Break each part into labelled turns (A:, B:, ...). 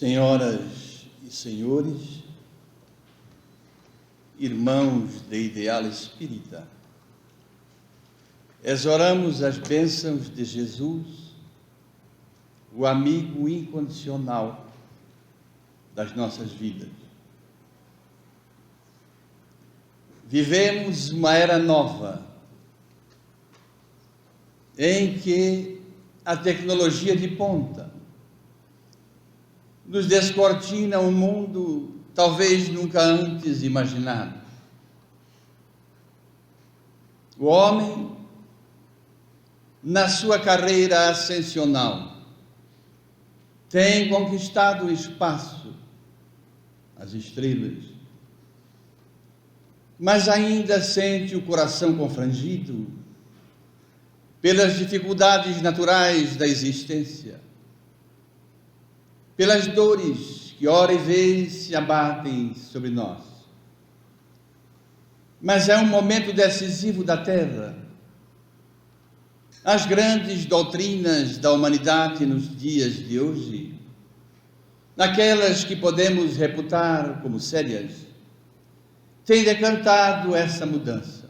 A: Senhoras e senhores, irmãos de Ideal Espírita, exoramos as bênçãos de Jesus, o amigo incondicional das nossas vidas. Vivemos uma era nova, em que a tecnologia de ponta nos descortina um mundo talvez nunca antes imaginado. O homem, na sua carreira ascensional, tem conquistado o espaço, as estrelas, mas ainda sente o coração confrangido pelas dificuldades naturais da existência, pelas dores que ora e vez se abatem sobre nós. Mas é um momento decisivo da Terra. As grandes doutrinas da humanidade nos dias de hoje, naquelas que podemos reputar como sérias, têm decantado essa mudança.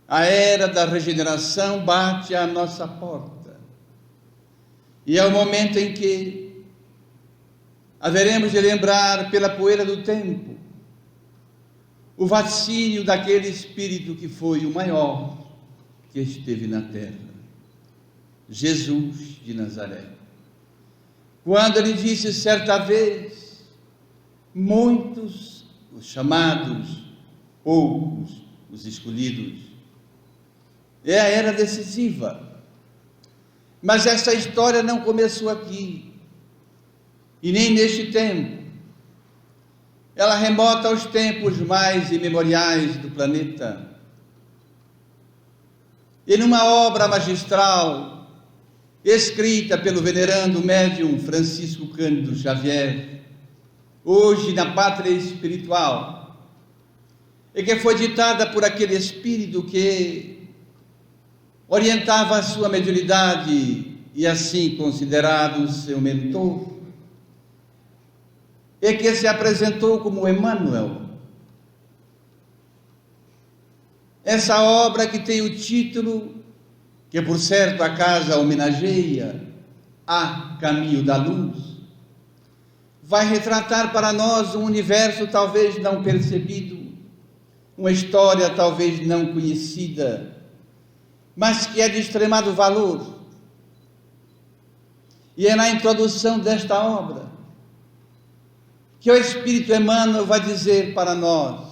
A: A era da regeneração bate à nossa porta. E é o momento em que haveremos de lembrar pela poeira do tempo o vaticínio daquele Espírito que foi o maior que esteve na terra, Jesus de Nazaré. Quando ele disse certa vez, muitos os chamados, poucos os escolhidos. É a era decisiva. Mas essa história não começou aqui, e nem neste tempo. Ela remota aos tempos mais imemoriais do planeta. E numa obra magistral, escrita pelo venerando médium Francisco Cândido Xavier, hoje na Pátria Espiritual, e que foi ditada por aquele espírito que orientava a sua mediunidade e assim considerado seu mentor, e que se apresentou como Emmanuel. Essa obra que tem o título, que por certo a casa homenageia, A Caminho da Luz, vai retratar para nós um universo talvez não percebido, uma história talvez não conhecida, mas que é de extremado valor. E é na introdução desta obra que o Espírito Emmanuel vai dizer para nós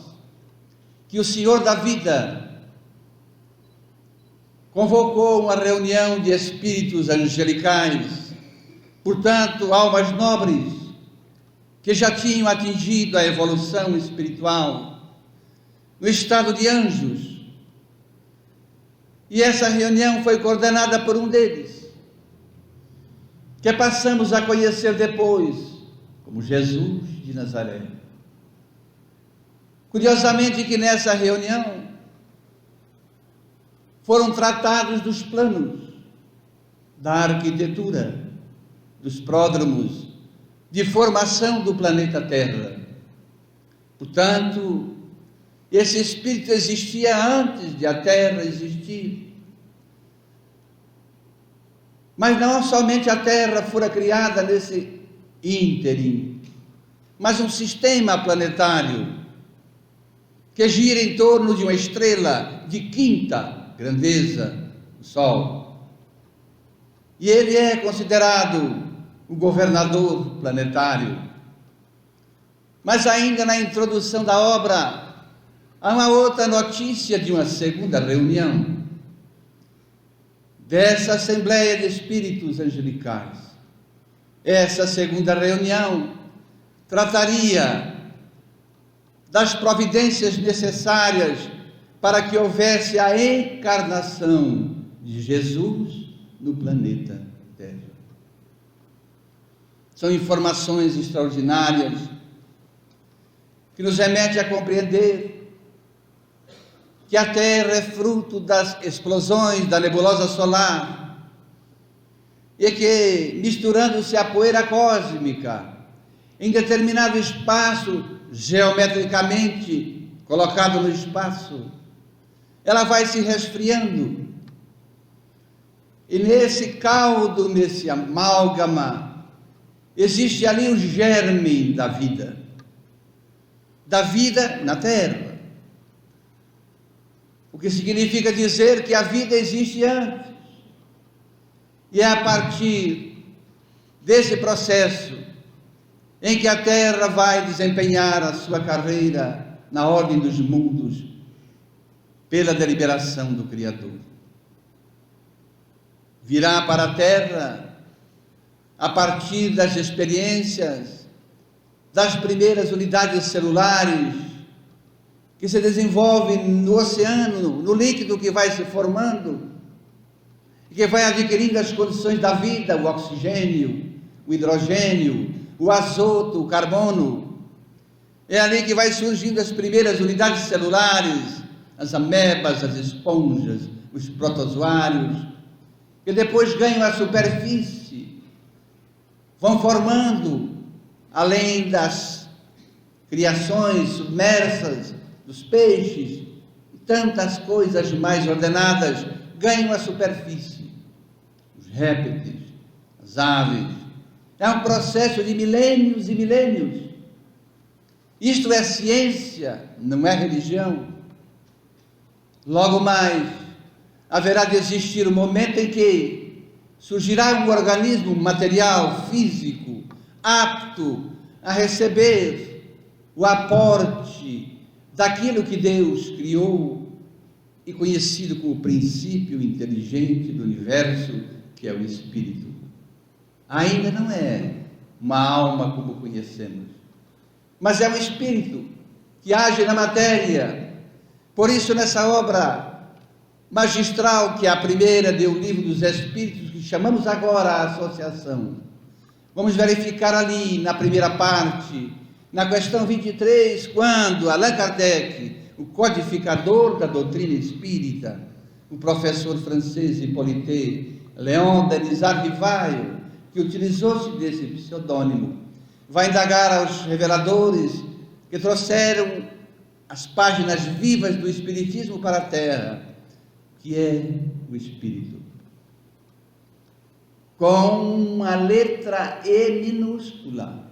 A: que o Senhor da vida convocou uma reunião de espíritos angelicais, portanto, almas nobres, que já tinham atingido a evolução espiritual, no estado de anjos. E essa reunião foi coordenada por um deles, que passamos a conhecer depois como Jesus de Nazaré. Curiosamente que nessa reunião foram tratados dos planos, da arquitetura, dos pródromos, de formação do planeta Terra. Portanto, esse Espírito existia antes de a Terra existir. Mas não somente a Terra fora criada nesse ínterim, mas um sistema planetário que gira em torno de uma estrela de quinta grandeza, o Sol. E ele é considerado o governador planetário. Mas ainda na introdução da obra, há uma outra notícia de uma segunda reunião dessa Assembleia de Espíritos Angelicais. Essa segunda reunião trataria das providências necessárias para que houvesse a encarnação de Jesus no planeta Terra. São informações extraordinárias que nos remete a compreender que a Terra é fruto das explosões da nebulosa solar, e que, misturando-se à poeira cósmica, em determinado espaço, geometricamente colocado no espaço, ela vai se resfriando. E nesse caldo, nesse amálgama, existe ali o germe da vida na Terra. O que significa dizer que a vida existe antes. E é a partir desse processo em que a Terra vai desempenhar a sua carreira na ordem dos mundos, pela deliberação do Criador. Virá para a Terra, a partir das experiências, das primeiras unidades celulares, que se desenvolvem no oceano, no líquido que vai se formando, e que vai adquirindo as condições da vida, o oxigênio, o hidrogênio, o azoto, o carbono. É ali que vai surgindo as primeiras unidades celulares, as amebas, as esponjas, os protozoários, que depois ganham a superfície, vão formando, além das criações submersas, dos peixes, e tantas coisas mais ordenadas, ganham a superfície, os répteis, as aves. É um processo de milênios e milênios. Isto é ciência, não é religião. Logo mais, haverá de existir um momento em que surgirá um organismo material, físico, apto a receber o aporte daquilo que Deus criou e conhecido como princípio inteligente do universo, que é o Espírito. Ainda não é uma alma como conhecemos, mas é um Espírito que age na matéria. Por isso, nessa obra magistral, que é a primeira do Livro dos Espíritos, que chamamos agora a Associação, vamos verificar ali na primeira parte, na questão 23, quando Allan Kardec, o codificador da doutrina espírita, o professor francês Hippolyte Léon Denisard Rivail, que utilizou-se desse pseudônimo, vai indagar aos reveladores que trouxeram as páginas vivas do Espiritismo para a Terra, que é o Espírito, com uma letra E minúscula.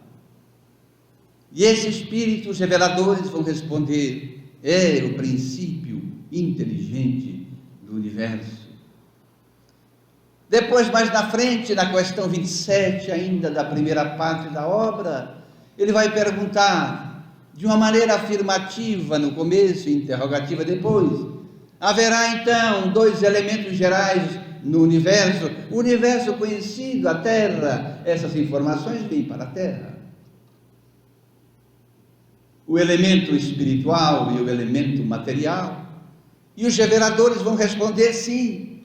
A: E esses Espíritos reveladores vão responder: é o princípio inteligente do universo. Depois, mais na frente, na questão 27, ainda da primeira parte da obra, ele vai perguntar, de uma maneira afirmativa no começo e interrogativa depois: haverá então dois elementos gerais no universo, o universo conhecido, a Terra, essas informações vêm para a Terra. O elemento espiritual e o elemento material. E os reveladores vão responder sim.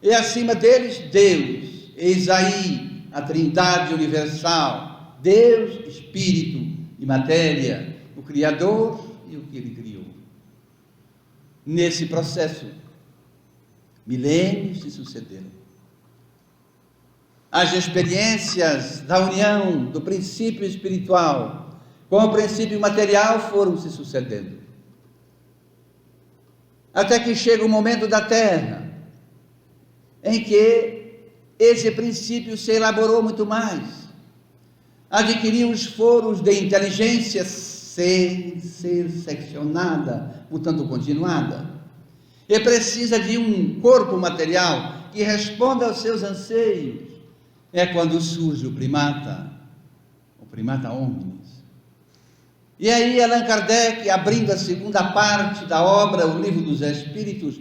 A: E acima deles, Deus. Eis aí a Trindade universal: Deus, Espírito e matéria, o Criador e o que Ele criou. Nesse processo, milênios se sucederam. As experiências da união do princípio espiritual com o princípio material foram se sucedendo. Até que chega o momento da Terra, em que esse princípio se elaborou muito mais, adquiriu os foros de inteligência sem ser seccionada, portanto continuada, e precisa de um corpo material que responda aos seus anseios. É quando surge o primata hominis. E aí Allan Kardec, abrindo a segunda parte da obra, o Livro dos Espíritos,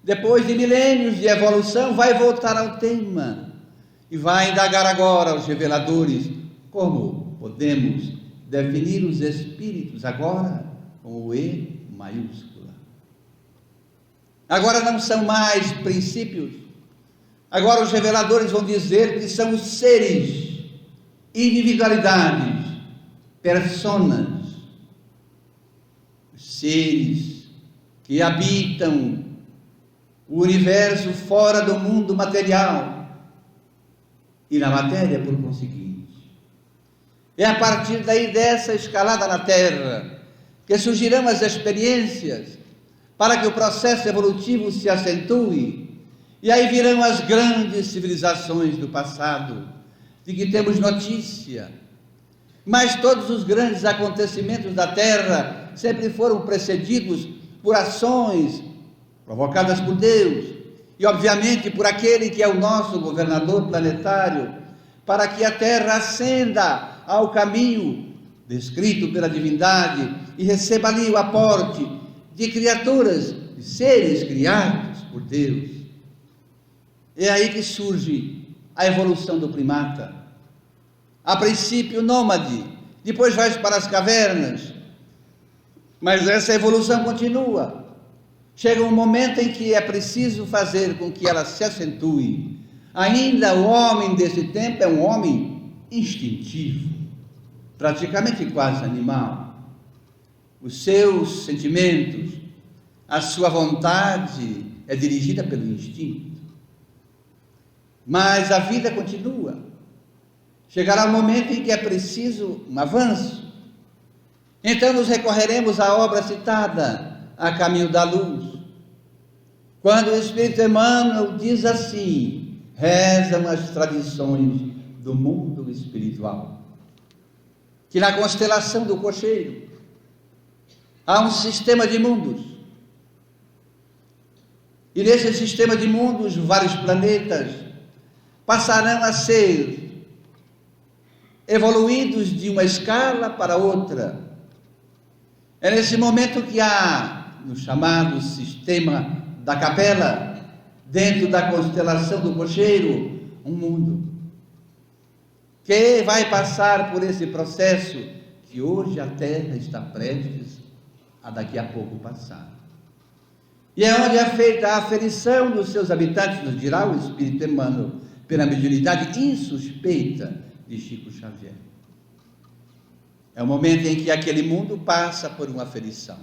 A: depois de milênios de evolução, vai voltar ao tema e vai indagar agora aos reveladores como podemos definir os espíritos agora com o E maiúscula. Agora não são mais princípios, agora os reveladores vão dizer que são os seres, individualidades, personas, seres que habitam o universo fora do mundo material, e na matéria por conseguinte. É a partir daí dessa escalada na Terra que surgirão as experiências para que o processo evolutivo se acentue, e aí virão as grandes civilizações do passado, de que temos notícia. Mas todos os grandes acontecimentos da Terra sempre foram precedidos por ações provocadas por Deus, e obviamente por aquele que é o nosso governador planetário, para que a Terra ascenda ao caminho descrito pela divindade e receba ali o aporte de criaturas, de seres criados por Deus. É aí que surge a evolução do primata. A princípio nômade, depois vai para as cavernas, mas essa evolução continua. Chega um momento em que é preciso fazer com que ela se acentue. Ainda o homem desse tempo é um homem instintivo, praticamente quase animal. Os seus sentimentos, a sua vontade é dirigida pelo instinto. Mas a vida continua. Chegará um momento em que é preciso um avanço. Então nos recorreremos à obra citada, A Caminho da Luz, quando o Espírito Emmanuel diz assim: rezam as tradições do mundo espiritual, que na constelação do cocheiro há um sistema de mundos, e nesse sistema de mundos vários planetas passarão a ser evoluídos de uma escala para outra. É nesse momento que há, no chamado sistema da capela, dentro da constelação do cocheiro, um mundo que vai passar por esse processo que hoje a Terra está prestes a daqui a pouco passar. E é onde é feita a aferição dos seus habitantes, nos dirá o Espírito Emmanuel, pela mediunidade insuspeita de Chico Xavier. É o momento em que aquele mundo passa por uma aferição,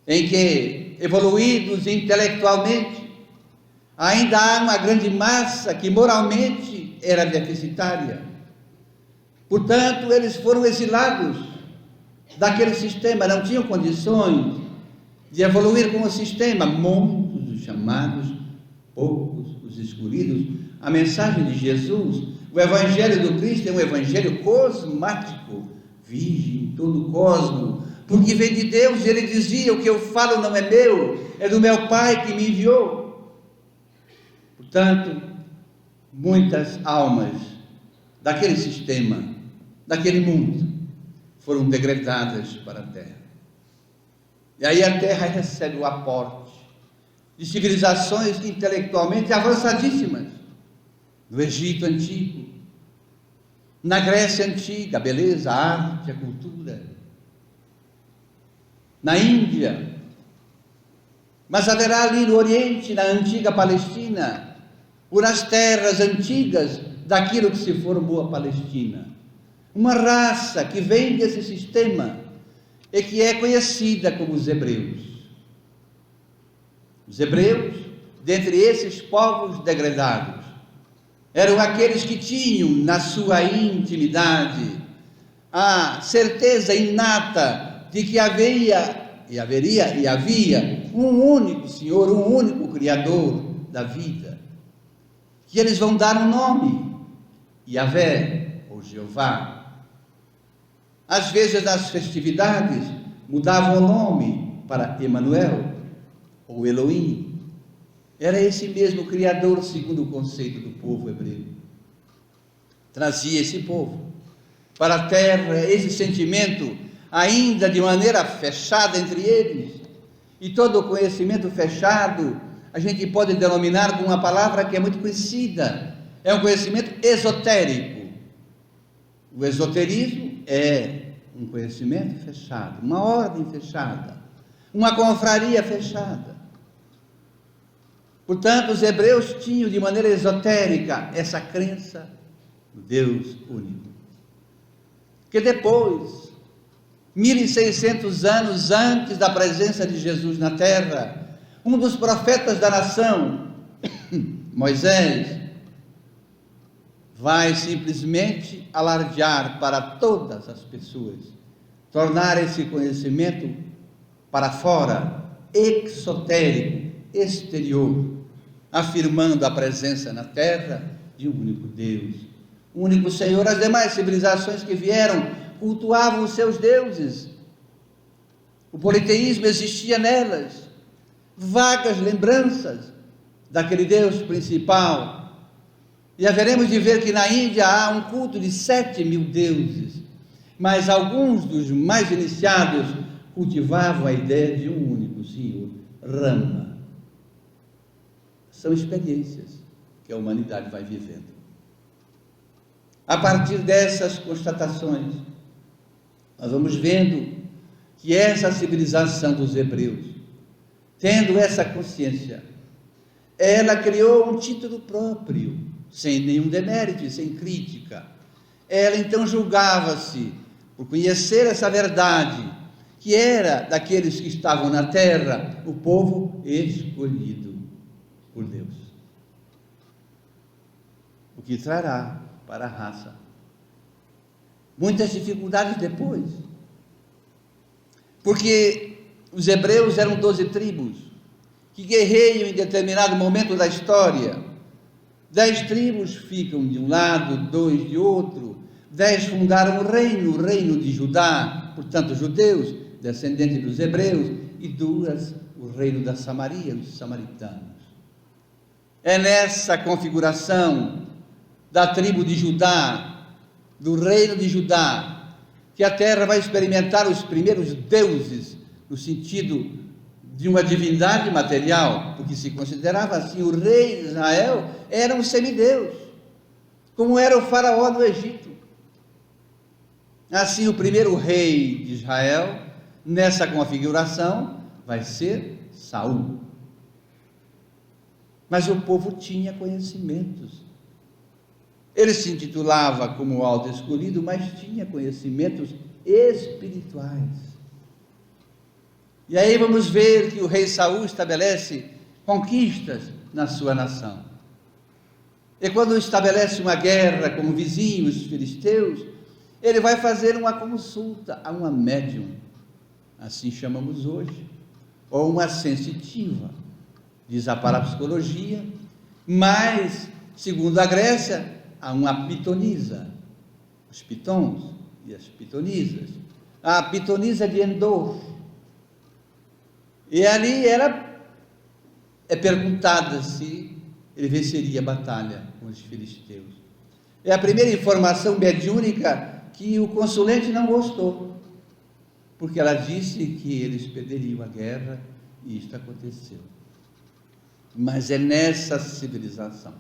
A: em que, evoluídos intelectualmente, ainda há uma grande massa que moralmente era deficitária. Portanto, eles foram exilados daquele sistema, não tinham condições de evoluir com o sistema. Muitos, os chamados, poucos, os escolhidos. A mensagem de Jesus, o Evangelho do Cristo é um Evangelho cosmático, vige em todo o cosmos, porque vem de Deus. E ele dizia: o que eu falo não é meu, é do meu Pai que me enviou. Portanto, muitas almas daquele sistema, daquele mundo, foram degradadas para a Terra. E aí a Terra recebe o aporte de civilizações intelectualmente avançadíssimas, no Egito Antigo, na Grécia Antiga, a beleza, a arte, a cultura, na Índia, mas haverá ali no Oriente, na antiga Palestina, por as terras antigas daquilo que se formou a Palestina, uma raça que vem desse sistema e que é conhecida como os hebreus. Os hebreus, dentre esses povos degradados, eram aqueles que tinham na sua intimidade a certeza inata de que havia um único Senhor, um único Criador da vida, que eles vão dar um nome, Yahvé ou Jeová. Às vezes nas festividades mudavam o nome para Emanuel ou Elohim. Era esse mesmo Criador, segundo o conceito do povo hebreu. Trazia esse povo para a terra, esse sentimento ainda de maneira fechada entre eles. E todo o conhecimento fechado a gente pode denominar com uma palavra que é muito conhecida: é um conhecimento esotérico. O esoterismo é um conhecimento fechado, uma ordem fechada, uma confraria fechada. Portanto, os hebreus tinham de maneira esotérica essa crença no Deus único, que depois, 1600 anos antes da presença de Jesus na terra, um dos profetas da nação, Moisés, vai simplesmente alardear para todas as pessoas, tornar esse conhecimento para fora, exotérico, exterior, afirmando a presença na terra de um único Deus, um único Senhor. As demais civilizações que vieram cultuavam os seus deuses. O politeísmo existia nelas, vagas lembranças daquele Deus principal. E haveremos de ver que na Índia há um culto de 7.000 deuses, mas alguns dos mais iniciados cultivavam a ideia de um único Senhor, Rama. São experiências que a humanidade vai vivendo. A partir dessas constatações, nós vamos vendo que essa civilização dos hebreus, tendo essa consciência, ela criou um título próprio, sem nenhum demérito, sem crítica. Ela então julgava-se por conhecer essa verdade, que era daqueles que estavam na terra, o povo escolhido por Deus. O que trará para a raça muitas dificuldades depois, porque os hebreus eram 12 tribos, que guerreiam em determinado momento da história. 10 tribos ficam de um lado, 2 de outro. 10 fundaram o reino de Judá, portanto judeus, descendentes dos hebreus, e 2 o reino da Samaria, os samaritanos. É nessa configuração da tribo de Judá, do reino de Judá, que a terra vai experimentar os primeiros deuses, no sentido de uma divindade material, porque se considerava assim, o rei de Israel era um semideus, como era o faraó do Egito. Assim, o primeiro rei de Israel, nessa configuração, vai ser Saul. Mas o povo tinha conhecimentos. Ele se intitulava como alto escolhido, mas tinha conhecimentos espirituais. E aí vamos ver que o rei Saul estabelece conquistas na sua nação. E quando estabelece uma guerra com o vizinho, os filisteus, ele vai fazer uma consulta a uma médium, assim chamamos hoje, ou uma sensitiva, diz a parapsicologia, mas, segundo a Grécia, há uma pitonisa, os pitons e as pitonisas. A pitonisa de Endor. E ali ela é perguntada se ele venceria a batalha com os filisteus. É a primeira informação mediúnica que o consulente não gostou, porque ela disse que eles perderiam a guerra, e isto aconteceu. Mas é nessa civilização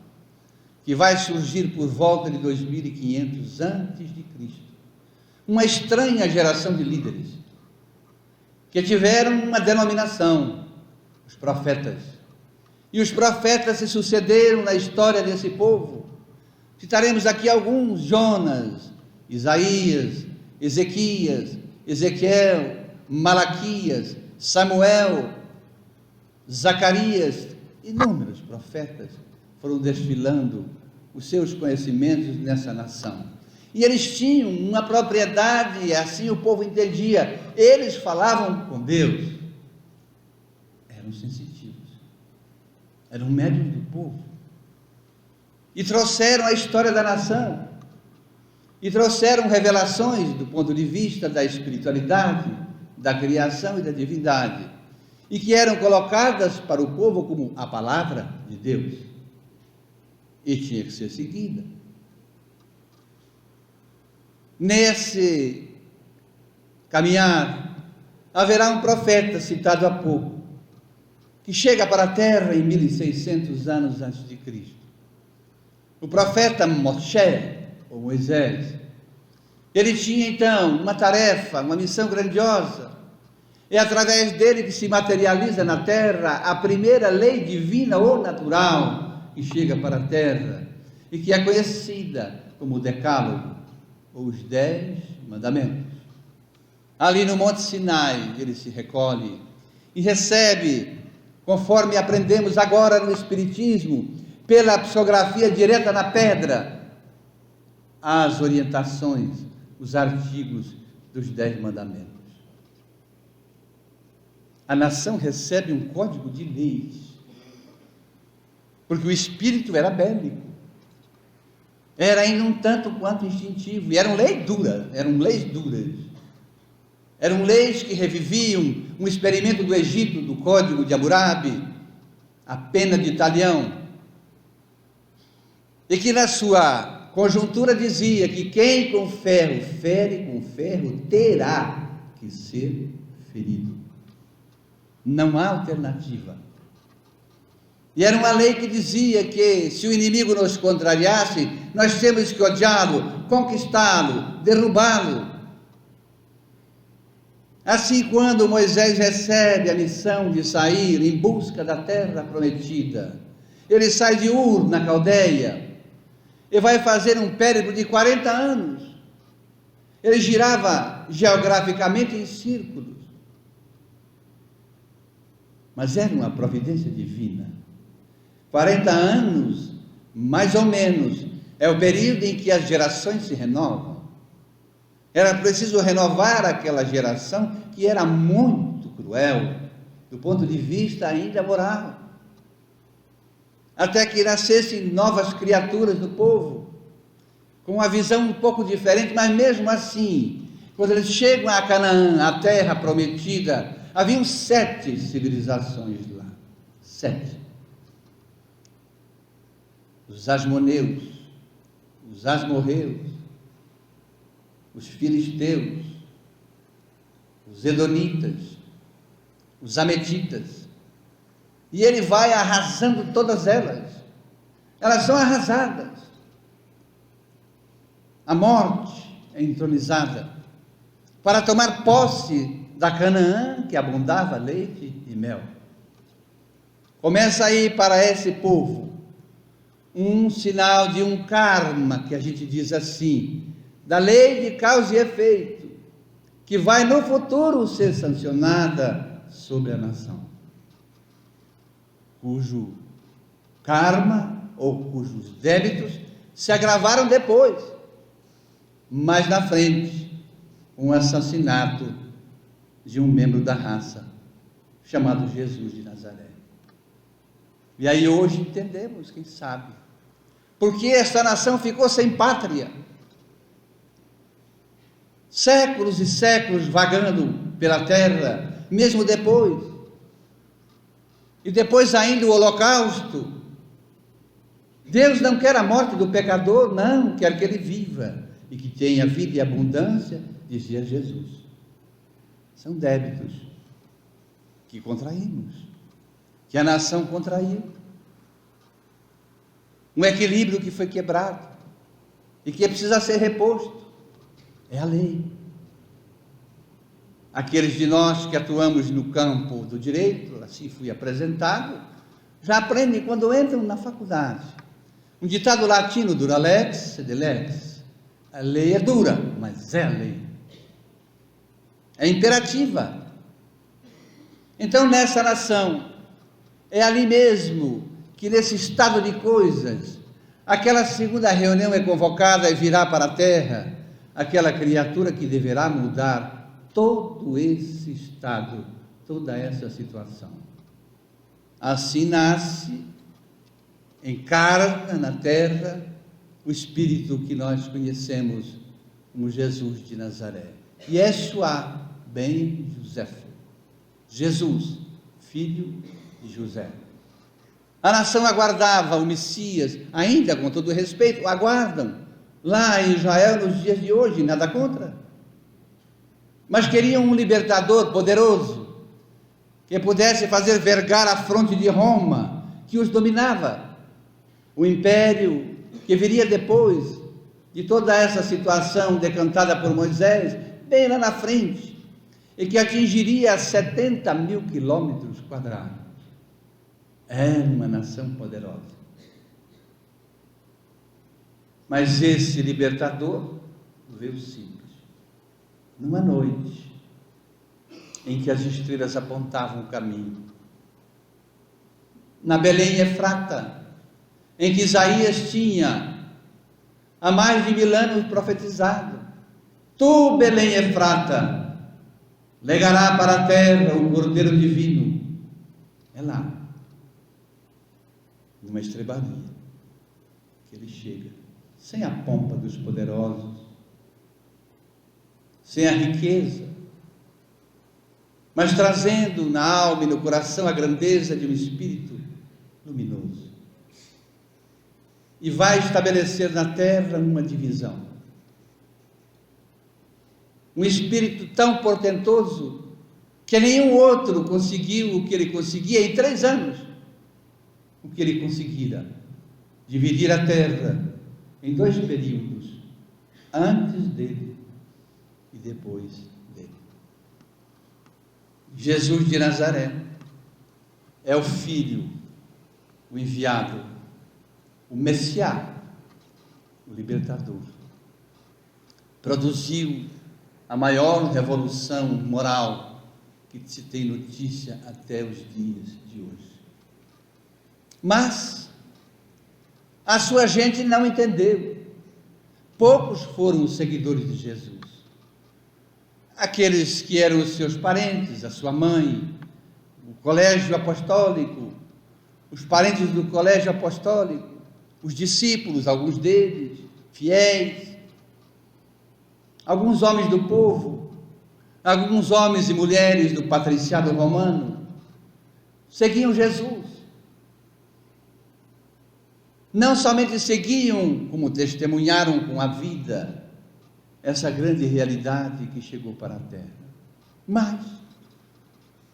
A: que vai surgir por volta de 2500 antes de Cristo, uma estranha geração de líderes, que tiveram uma denominação, os profetas. E os profetas se sucederam na história desse povo. Citaremos aqui alguns: Jonas, Isaías, Ezequias, Ezequiel, Malaquias, Samuel, Zacarias. Inúmeros profetas foram desfilando os seus conhecimentos nessa nação. E eles tinham uma propriedade, assim o povo entendia. Eles falavam com Deus. Eram sensitivos. Eram médiuns do povo. E trouxeram a história da nação. E trouxeram revelações do ponto de vista da espiritualidade, da criação e da divindade. E que eram colocadas para o povo como a palavra de Deus. E tinha que ser seguida. Nesse caminhar, haverá um profeta citado há pouco, que chega para a terra em 1600 anos antes de Cristo. O profeta Moshe, ou Moisés. Ele tinha então uma tarefa, uma missão grandiosa. É através dele que se materializa na terra a primeira lei divina ou natural que chega para a terra e que é conhecida como o Decálogo, ou os 10 mandamentos. Ali no Monte Sinai ele se recolhe e recebe, conforme aprendemos agora no Espiritismo, pela psicografia direta na pedra, as orientações, os artigos dos 10 mandamentos. A nação recebe um código de leis, porque o espírito era bélico, era ainda um tanto quanto instintivo, e eram leis duras, eram leis que reviviam um experimento do Egito, do Código de Hammurabi, a pena de talião, e que na sua conjuntura dizia que quem com ferro fere com ferro terá que ser ferido. Não há alternativa. E era uma lei que dizia que se o inimigo nos contrariasse, nós temos que odiá-lo, conquistá-lo, derrubá-lo. Assim, quando Moisés recebe a missão de sair em busca da terra prometida, ele sai de Ur, na Caldeia, e vai fazer um périplo de 40 anos. Ele girava geograficamente em círculos, mas era uma providência divina. 40 anos, mais ou menos, é o período em que as gerações se renovam. Era preciso renovar aquela geração que era muito cruel, do ponto de vista ainda moral, até que nascessem novas criaturas do povo, com uma visão um pouco diferente, mas mesmo assim, quando eles chegam a Canaã, a terra prometida, haviam 7 civilizações lá, 7. Os asmoneus, os asmorreus, os filisteus, os edonitas, os ametitas, e ele vai arrasando todas elas. Elas são arrasadas. A morte é entronizada para tomar posse da Canaã que abundava leite e mel. Começa aí para esse povo um sinal de um karma, que a gente diz assim, da lei de causa e efeito, que vai no futuro ser sancionada sobre a nação, cujo karma ou cujos débitos se agravaram depois, mais na frente, um assassinato de um membro da raça, chamado Jesus de Nazaré. E aí hoje entendemos, quem sabe, porque esta nação ficou sem pátria, séculos e séculos vagando pela terra, mesmo depois, e depois ainda o holocausto. Deus não quer a morte do pecador, não, quer que ele viva, e que tenha vida e abundância, dizia Jesus. São débitos que contraímos, que a nação contraiu, um equilíbrio que foi quebrado, e que precisa ser reposto, é a lei. Aqueles de nós que atuamos no campo do direito, assim fui apresentado, já aprendem quando entram na faculdade. Um ditado latino, dura lex, sed lex. A lei é dura, mas é a lei. É imperativa. Então, nessa nação, é ali mesmo que, nesse estado de coisas, aquela segunda reunião é convocada e virá para a terra aquela criatura que deverá mudar todo esse estado, toda essa situação. Assim nasce, encarna na terra o Espírito que nós conhecemos como Jesus de Nazaré. Yeshua ben José, Jesus, filho de José. A nação aguardava o Messias, ainda com todo respeito, aguardam, lá em Israel nos dias de hoje, nada contra, mas queriam um libertador poderoso, que pudesse fazer vergar a fronte de Roma, que os dominava, o império que viria depois de toda essa situação decantada por Moisés, bem lá na frente, e que atingiria 70 mil quilômetros quadrados. Era uma nação poderosa. Mas esse libertador veio simples, numa noite em que as estrelas apontavam o caminho, na Belém Efrata, em que Isaías tinha há mais de 1000 anos profetizado: tu, Belém Efrata, legará para a terra o Cordeiro Divino. É lá, numa estrebaria, que ele chega, sem a pompa dos poderosos, sem a riqueza, mas trazendo na alma e no coração a grandeza de um espírito luminoso. E vai estabelecer na terra uma divisão. Um espírito tão portentoso que nenhum outro conseguiu o que ele conseguia em 3 anos. O que ele conseguira: dividir a terra em 2 períodos, antes dele e depois dele. Jesus de Nazaré é o Filho, o enviado, o Messiá, o libertador. Produziu a maior revolução moral que se tem notícia até os dias de hoje. Mas a sua gente não entendeu. Poucos foram os seguidores de Jesus. Aqueles que eram os seus parentes, a sua mãe, o colégio apostólico, os parentes do colégio apostólico, os discípulos, alguns deles, fiéis, alguns homens do povo, alguns homens e mulheres do patriciado romano, seguiam Jesus. Não somente seguiam, como testemunharam com a vida, essa grande realidade que chegou para a terra, mas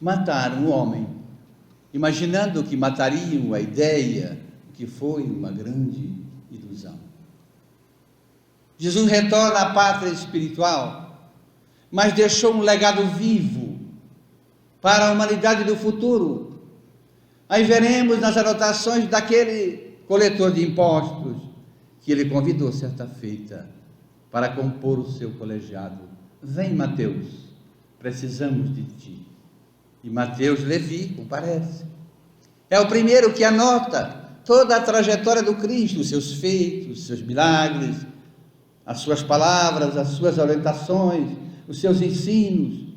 A: mataram o homem, imaginando que matariam a ideia, que foi uma grande ilusão. Jesus retorna à pátria espiritual, mas deixou um legado vivo para a humanidade do futuro. Aí veremos nas anotações daquele coletor de impostos que ele convidou certa feita para compor o seu colegiado: vem, Mateus, precisamos de ti. E Mateus Levi comparece. É o primeiro que anota toda a trajetória do Cristo, os seus feitos, os seus milagres, as suas palavras, as suas orientações, os seus ensinos.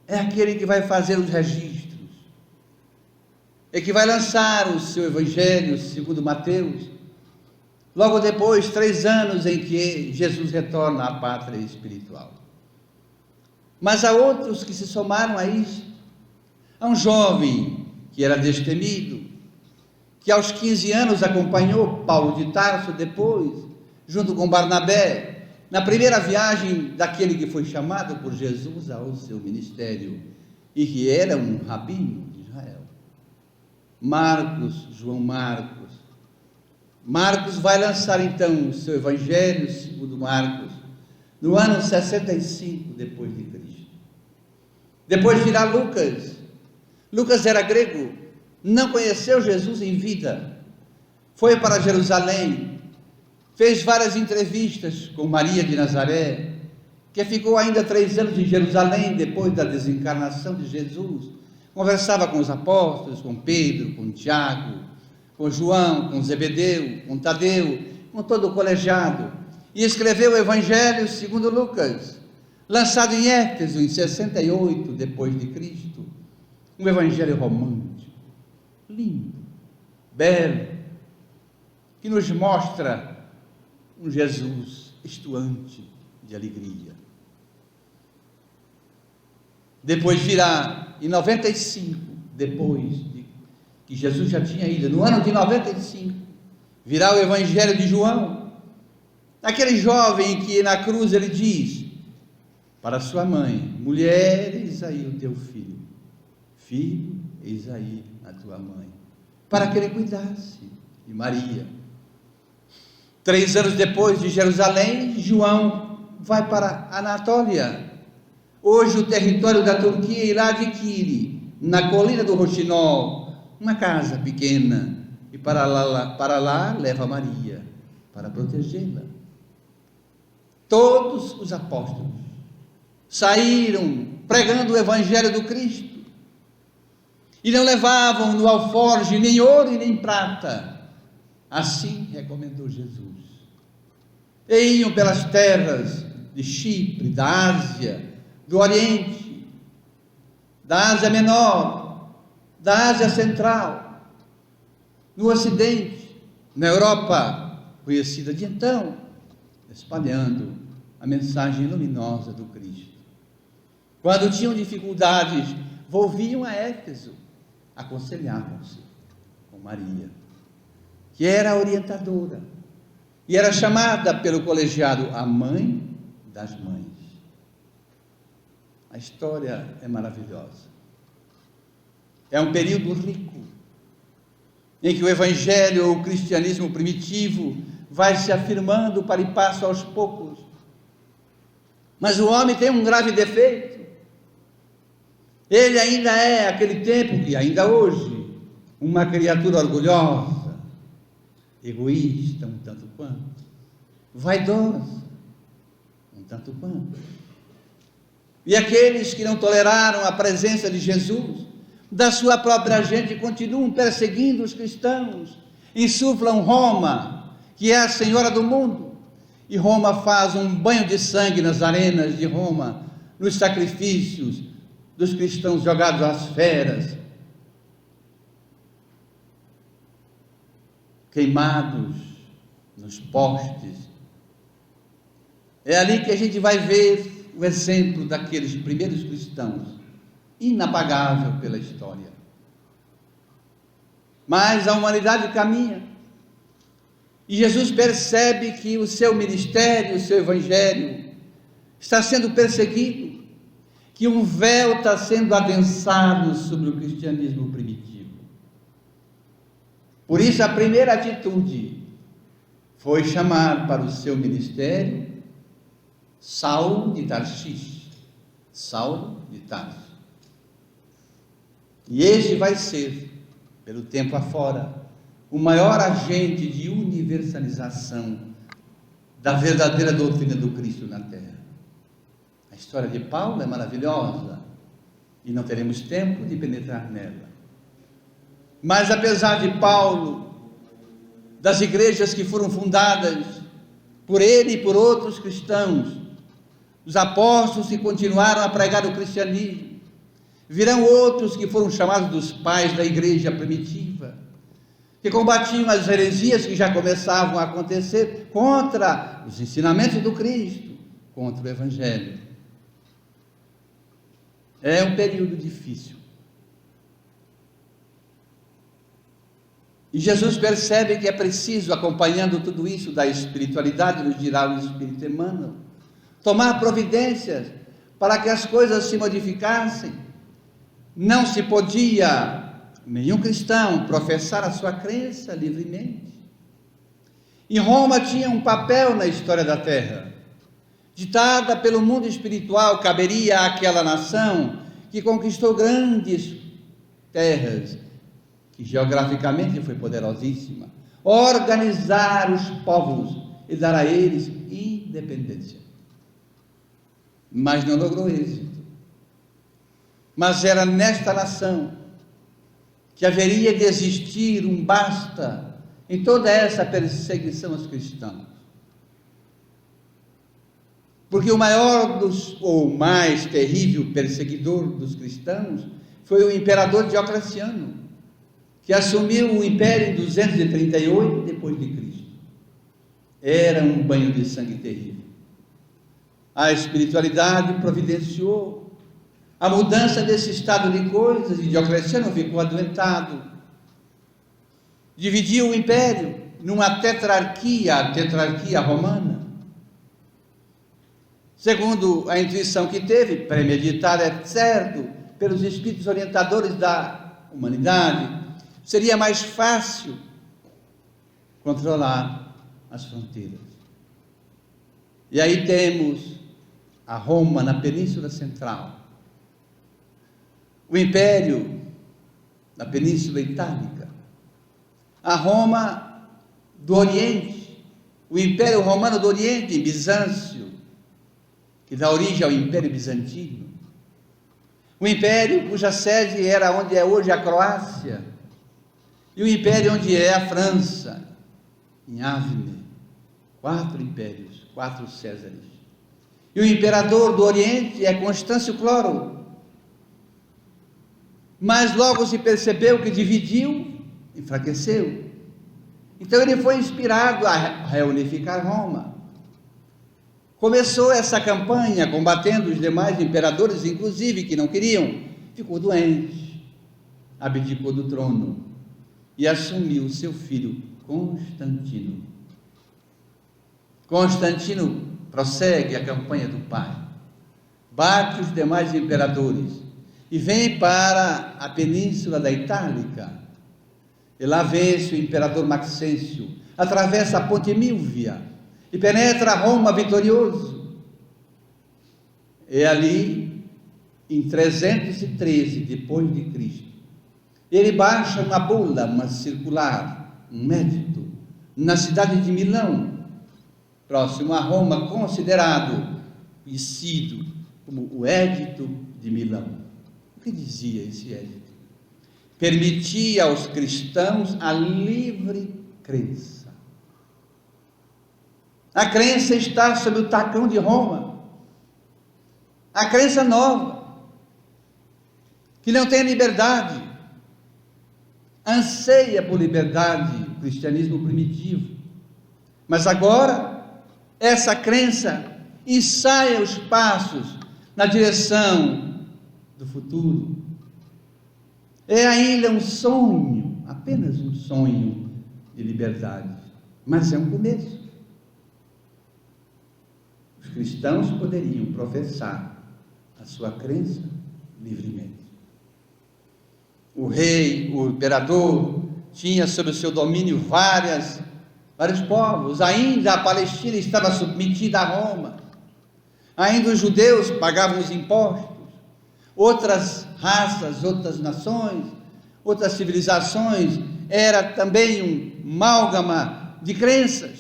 A: É aquele que vai fazer os registros, é que vai lançar o seu evangelho segundo Mateus, logo depois, 3 anos em que Jesus retorna à pátria espiritual. Mas há outros que se somaram a isso. Há um jovem que era destemido, que aos 15 anos acompanhou Paulo de Tarso depois, junto com Barnabé, na primeira viagem daquele que foi chamado por Jesus ao seu ministério, e que era um rabino de Israel. João Marcos. Marcos vai lançar então o seu evangelho segundo Marcos, no ano 65 depois de Cristo. Depois virá Lucas. Lucas era grego, não conheceu Jesus em vida, foi para Jerusalém, fez várias entrevistas com Maria de Nazaré, que ficou ainda 3 anos em Jerusalém depois da desencarnação de Jesus. Conversava com os apóstolos, com Pedro, com Tiago, com João, com Zebedeu, com Tadeu, com todo o colegiado, e escreveu o Evangelho segundo Lucas, lançado em Éfeso em 68 depois de Cristo. Um evangelho romântico, lindo, belo, que nos mostra um Jesus estuante de alegria. Depois virá, em 95, depois de que Jesus já tinha ido, no ano de 95, virá o Evangelho de João, aquele jovem que na cruz ele diz para sua mãe: mulher, eis aí o teu filho, filho, eis aí a tua mãe, para que ele cuidasse de Maria. 3 anos depois de Jerusalém, João vai para Anatólia, hoje o território da Turquia, e lá adquire, na colina do Roxinol, uma casa pequena, e para lá leva Maria, para protegê-la. Todos os apóstolos saíram pregando o Evangelho do Cristo, e não levavam no alforje nem ouro e nem prata. Assim recomendou Jesus. e iam pelas terras de Chipre, da Ásia, do Oriente, da Ásia Menor, da Ásia Central, no Ocidente, na Europa conhecida de então, espalhando a mensagem luminosa do Cristo. Quando tinham dificuldades, volviam a Éfeso, aconselhavam-se com Maria, que era a orientadora, e era chamada pelo colegiado a mãe das mães. A história é maravilhosa. É um período rico, em que o evangelho, ou o cristianismo primitivo, vai se afirmando para e passo aos poucos. Mas o homem tem um grave defeito. Ele ainda é, aquele tempo, e ainda hoje, uma criatura orgulhosa, egoísta um tanto quanto, vaidosa um tanto quanto. E aqueles que não toleraram a presença de Jesus, da sua própria gente, continuam perseguindo os cristãos, insuflam Roma, que é a senhora do mundo, e Roma faz um banho de sangue nas arenas de Roma, nos sacrifícios dos cristãos jogados às feras, queimados nos postes. É ali que a gente vai ver o exemplo daqueles primeiros cristãos, inapagável pela história. Mas a humanidade caminha, e Jesus percebe que o seu ministério, o seu evangelho, está sendo perseguido, que um véu está sendo adensado sobre o cristianismo primitivo. Por isso, a primeira atitude foi chamar para o seu ministério Saulo de Tarsis. Saulo de Tarso. E este vai ser, pelo tempo afora, o maior agente de universalização da verdadeira doutrina do Cristo na Terra. A história de Paulo é maravilhosa e não teremos tempo de penetrar nela. Mas apesar de Paulo, das igrejas que foram fundadas por ele e por outros cristãos, os apóstolos que continuaram a pregar o cristianismo, virão outros que foram chamados dos pais da igreja primitiva, que combatiam as heresias que já começavam a acontecer contra os ensinamentos do Cristo, contra o evangelho. É um período difícil. E Jesus percebe que é preciso, acompanhando tudo isso da espiritualidade, nos dirá o Espírito Emmanuel, tomar providências para que as coisas se modificassem. Não se podia nenhum cristão professar a sua crença livremente. E Roma tinha um papel na história da terra. Ditada pelo mundo espiritual, caberia àquela nação que conquistou grandes terras, que geograficamente foi poderosíssima, organizar os povos e dar a eles independência. Mas não logrou êxito. Mas era nesta nação que haveria de existir um basta em toda essa perseguição aos cristãos. Porque o maior ou o mais terrível perseguidor dos cristãos foi o imperador Diocleciano, que assumiu o império em 238 depois de Cristo. Era um banho de sangue terrível. A espiritualidade providenciou a mudança desse estado de coisas, e Diocleciano ficou adoentado. Dividiu o império numa tetrarquia, a tetrarquia romana. Segundo a intuição que teve, premeditada, é certo, pelos espíritos orientadores da humanidade, seria mais fácil controlar as fronteiras. E aí temos a Roma na Península Central, o Império na Península Itálica, a Roma do Oriente, o Império Romano do Oriente, Bizâncio, que dá origem ao Império Bizantino, o Império cuja sede era onde é hoje a Croácia, e o Império onde é a França, em Avne, 4 impérios, 4 Césares. E o imperador do Oriente é Constâncio Cloro. Mas logo se percebeu que dividiu, enfraqueceu. Então ele foi inspirado a reunificar Roma. Começou essa campanha combatendo os demais imperadores, inclusive, que não queriam. Ficou doente, abdicou do trono e assumiu seu filho Constantino. Constantino prossegue a campanha do pai, bate os demais imperadores e vem para a península da Itálica. E lá vence o imperador Maxêncio, atravessa a ponte Milvia e penetra Roma vitorioso. E ali, em 313 depois de Cristo, ele baixa uma bula, uma circular, um édito, na cidade de Milão, próximo a Roma, considerado, conhecido como o Édito de Milão. O que dizia esse édito? Permitia aos cristãos a livre crença. A crença está sob o tacão de Roma. A crença nova, que não tem liberdade, anseia por liberdade, o cristianismo primitivo. Mas agora, essa crença ensaia os passos na direção do futuro. É ainda um sonho, apenas um sonho de liberdade, mas é um começo. Os cristãos poderiam professar a sua crença livremente. O rei, o imperador, tinha sob o seu domínio vários povos. Ainda a Palestina estava submetida a Roma. Ainda os judeus pagavam os impostos. Outras raças, outras nações, outras civilizações, era também um amálgama de crenças.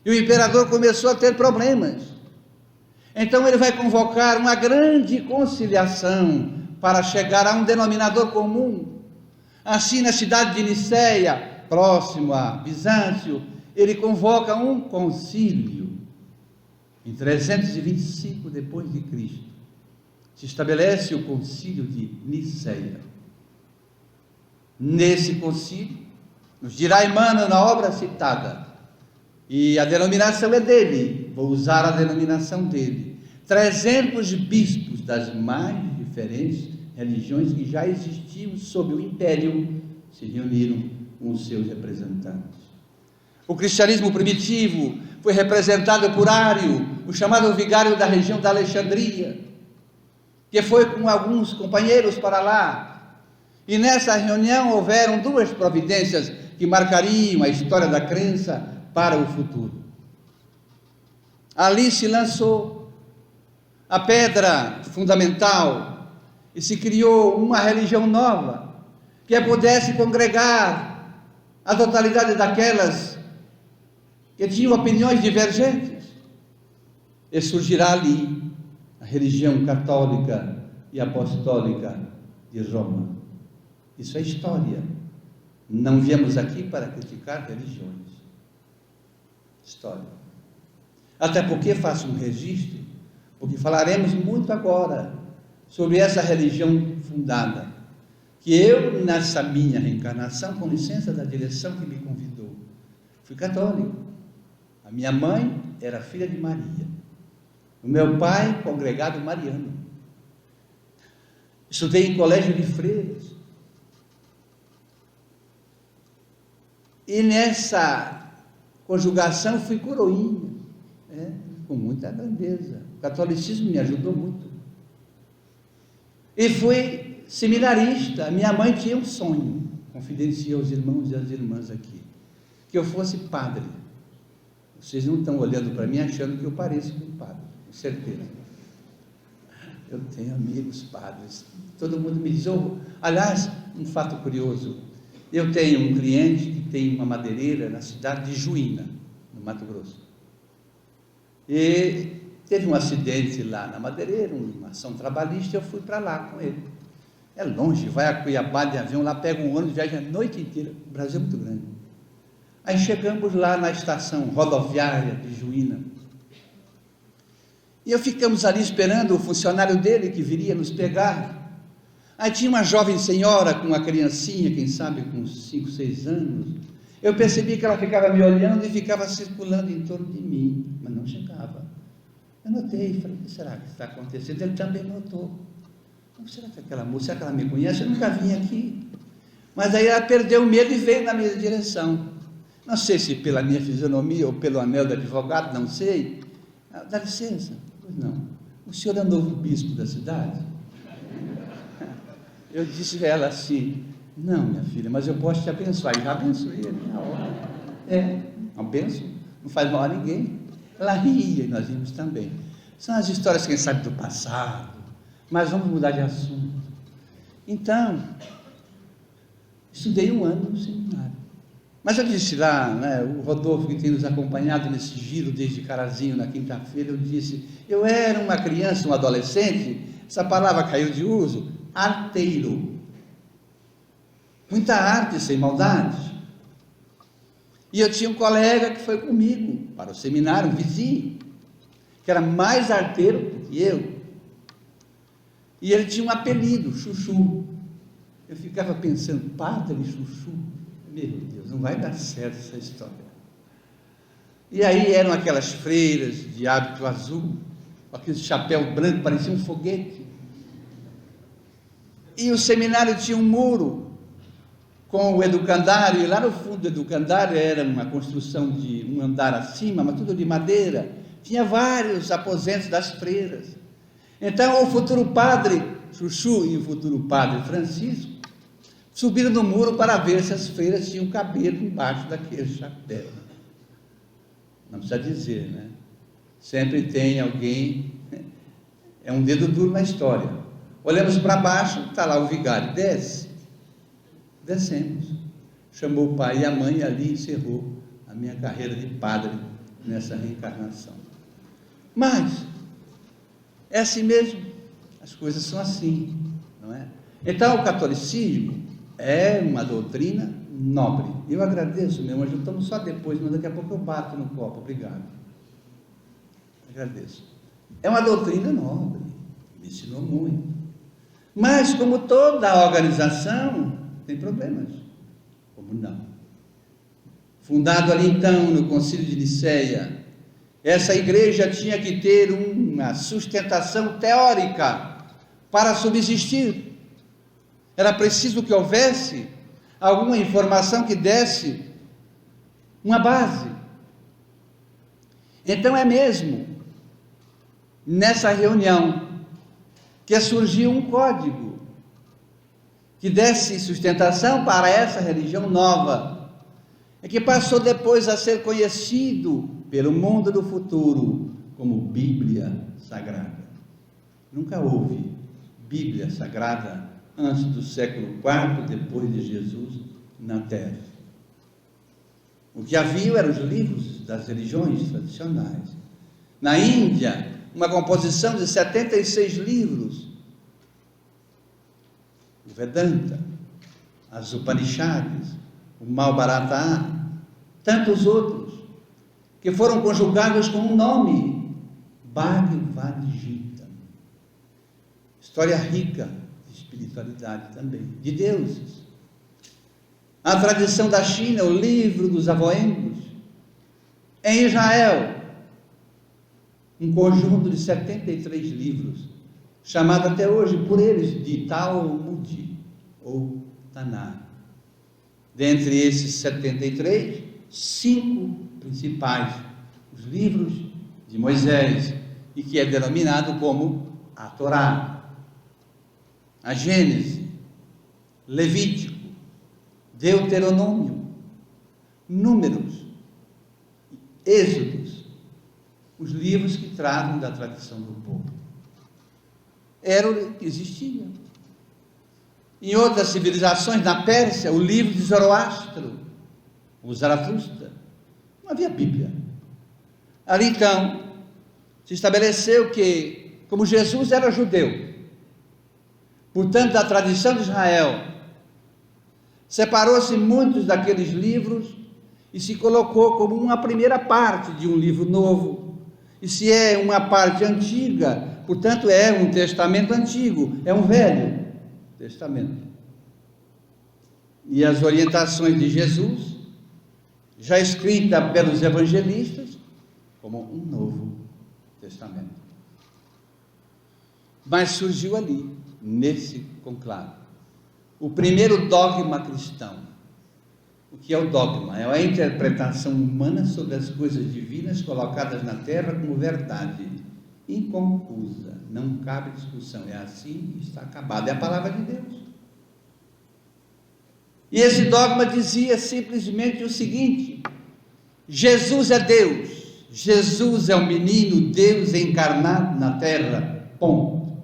A: E o imperador começou a ter problemas. Então ele vai convocar uma grande conciliação para chegar a um denominador comum. Assim, na cidade de Niceia, próximo a Bizâncio, ele convoca um concílio. Em 325 depois de Cristo, se estabelece o concílio de Niceia. Nesse concílio, nos dirá Emmanuel na obra citada, e a denominação é dele, vou usar a denominação dele, 300 bispos das mais diferentes religiões que já existiam sob o império se reuniram com os seus representantes. O cristianismo primitivo foi representado por Ário, o chamado vigário da região da Alexandria, que foi com alguns companheiros para lá. E nessa reunião houveram duas providências que marcariam a história da crença para o futuro. Ali se lançou a pedra fundamental e se criou uma religião nova que pudesse congregar a totalidade daquelas que tinham opiniões divergentes. E surgirá ali a religião católica e apostólica de Roma. Isso é história. Não viemos aqui para criticar religiões. História. Até porque faço um registro, porque falaremos muito agora sobre essa religião fundada, que eu, nessa minha reencarnação, com licença da direção que me convidou, fui católico. A minha mãe era filha de Maria. O meu pai, congregado mariano. Estudei em colégio de freiras. E nessa conjugação fui coroinha, com muita grandeza. O catolicismo me ajudou muito. E fui seminarista. Minha mãe tinha um sonho, confidenciei aos irmãos e às irmãs aqui, que eu fosse padre. Vocês não estão olhando para mim achando que eu pareço com padre, com certeza. Eu tenho amigos padres. Todo mundo me diz, aliás, um fato curioso, eu tenho um cliente que tem uma madeireira na cidade de Juína, no Mato Grosso. E teve um acidente lá na madeireira, uma ação trabalhista, eu fui para lá com ele. É longe, vai a Cuiabá de avião, lá pega um ônibus, viaja a noite inteira. O Brasil é muito grande. Aí chegamos lá na estação rodoviária de Juína. E ficamos ali esperando o funcionário dele que viria nos pegar. Aí tinha uma jovem senhora com uma criancinha, quem sabe com 5, 6 anos. Eu percebi que ela ficava me olhando e ficava circulando em torno de mim, mas não chegava. Eu notei, falei, o que será que está acontecendo? Ele também notou. Será que aquela moça, será que ela me conhece? Eu nunca vim aqui. Mas aí ela perdeu o medo e veio na minha direção. Não sei se pela minha fisionomia ou pelo anel do advogado, não sei. Dá licença. Pois não. O senhor é o novo bispo da cidade? Eu disse a ela assim, não, minha filha, mas eu posso te abençoar. E já abençoei na hora. Uma bênção, não faz mal a ninguém. Ela ria e nós rimos também. São as histórias, quem sabe, do passado. Mas vamos mudar de assunto. Então, estudei 1 ano no seminário. Mas eu disse lá, né, o Rodolfo que tem nos acompanhado nesse giro desde Carazinho na quinta-feira, eu disse, eu era uma criança, um adolescente, essa palavra caiu de uso, arteiro. Muita arte sem maldade. E eu tinha um colega que foi comigo para o seminário, um vizinho, que era mais arteiro do que eu. E ele tinha um apelido, Chuchu. Eu ficava pensando, Padre Chuchu, meu Deus, não vai dar certo essa história. E aí eram aquelas freiras de hábito azul, com aquele chapéu branco, parecia um foguete. E o seminário tinha um muro com o educandário, e lá no fundo do educandário era uma construção de um andar acima, mas tudo de madeira. Tinha vários aposentos das freiras. Então o futuro padre Chuchu e o futuro padre Francisco subiram no muro para ver se as freiras tinham cabelo embaixo daquele chapéu. Não precisa dizer, né? Sempre tem alguém, é um dedo duro na história. Olhamos para baixo, está lá o vigário, desce. Descemos. Chamou o pai e a mãe e ali encerrou a minha carreira de padre nessa reencarnação. Mas é assim mesmo, as coisas são assim, não é? Então o catolicismo é uma doutrina nobre. Eu agradeço, meu anjo, estamos só depois, mas daqui a pouco eu bato no copo, obrigado. Agradeço. É uma doutrina nobre, me ensinou muito. Mas como toda organização, tem problemas. Como não? Fundado ali então no Concílio de Nicéia, essa igreja tinha que ter uma sustentação teórica para subsistir. Era preciso que houvesse alguma informação que desse uma base. Então é mesmo nessa reunião que surgiu um código que desse sustentação para essa religião nova, e que passou depois a ser conhecido pelo mundo do futuro como Bíblia Sagrada. Nunca houve Bíblia Sagrada antes do século IV, depois de Jesus, na Terra. O que havia eram os livros das religiões tradicionais. Na Índia, uma composição de 76 livros, o Vedanta, as Upanishads, o Mahabharata, tantos outros, que foram conjugados com um nome, Bhagavad Gita. História rica de espiritualidade também, de deuses. A tradição da China, o livro dos avoengos. Em Israel, um conjunto de 73 livros, chamado até hoje por eles de Talmud ou Taná. Dentre esses 73, 5 principais, os livros de Moisés, e que é denominado como a Torá, a Gênese, Levítico, Deuteronômio, Números, Êxodos, os livros que tratam da tradição do povo. Era o que existia. Em outras civilizações, na Pérsia, o livro de Zoroastro, o Zaratustra, não havia Bíblia. Ali então, se estabeleceu que, como Jesus era judeu, portanto, da tradição de Israel, separou-se muitos daqueles livros e se colocou como uma primeira parte de um livro novo. E se é uma parte antiga, portanto é um testamento antigo, é um velho testamento. E as orientações de Jesus, já escrita pelos evangelistas, como um novo testamento. Mas surgiu ali, nesse conclave, o primeiro dogma cristão. O que é o dogma? É a interpretação humana sobre as coisas divinas colocadas na terra como verdade, inconfusa, não cabe discussão, é assim e está acabado, é a palavra de Deus. E esse dogma dizia simplesmente o seguinte: Jesus é Deus, Jesus é o menino Deus encarnado na terra, ponto.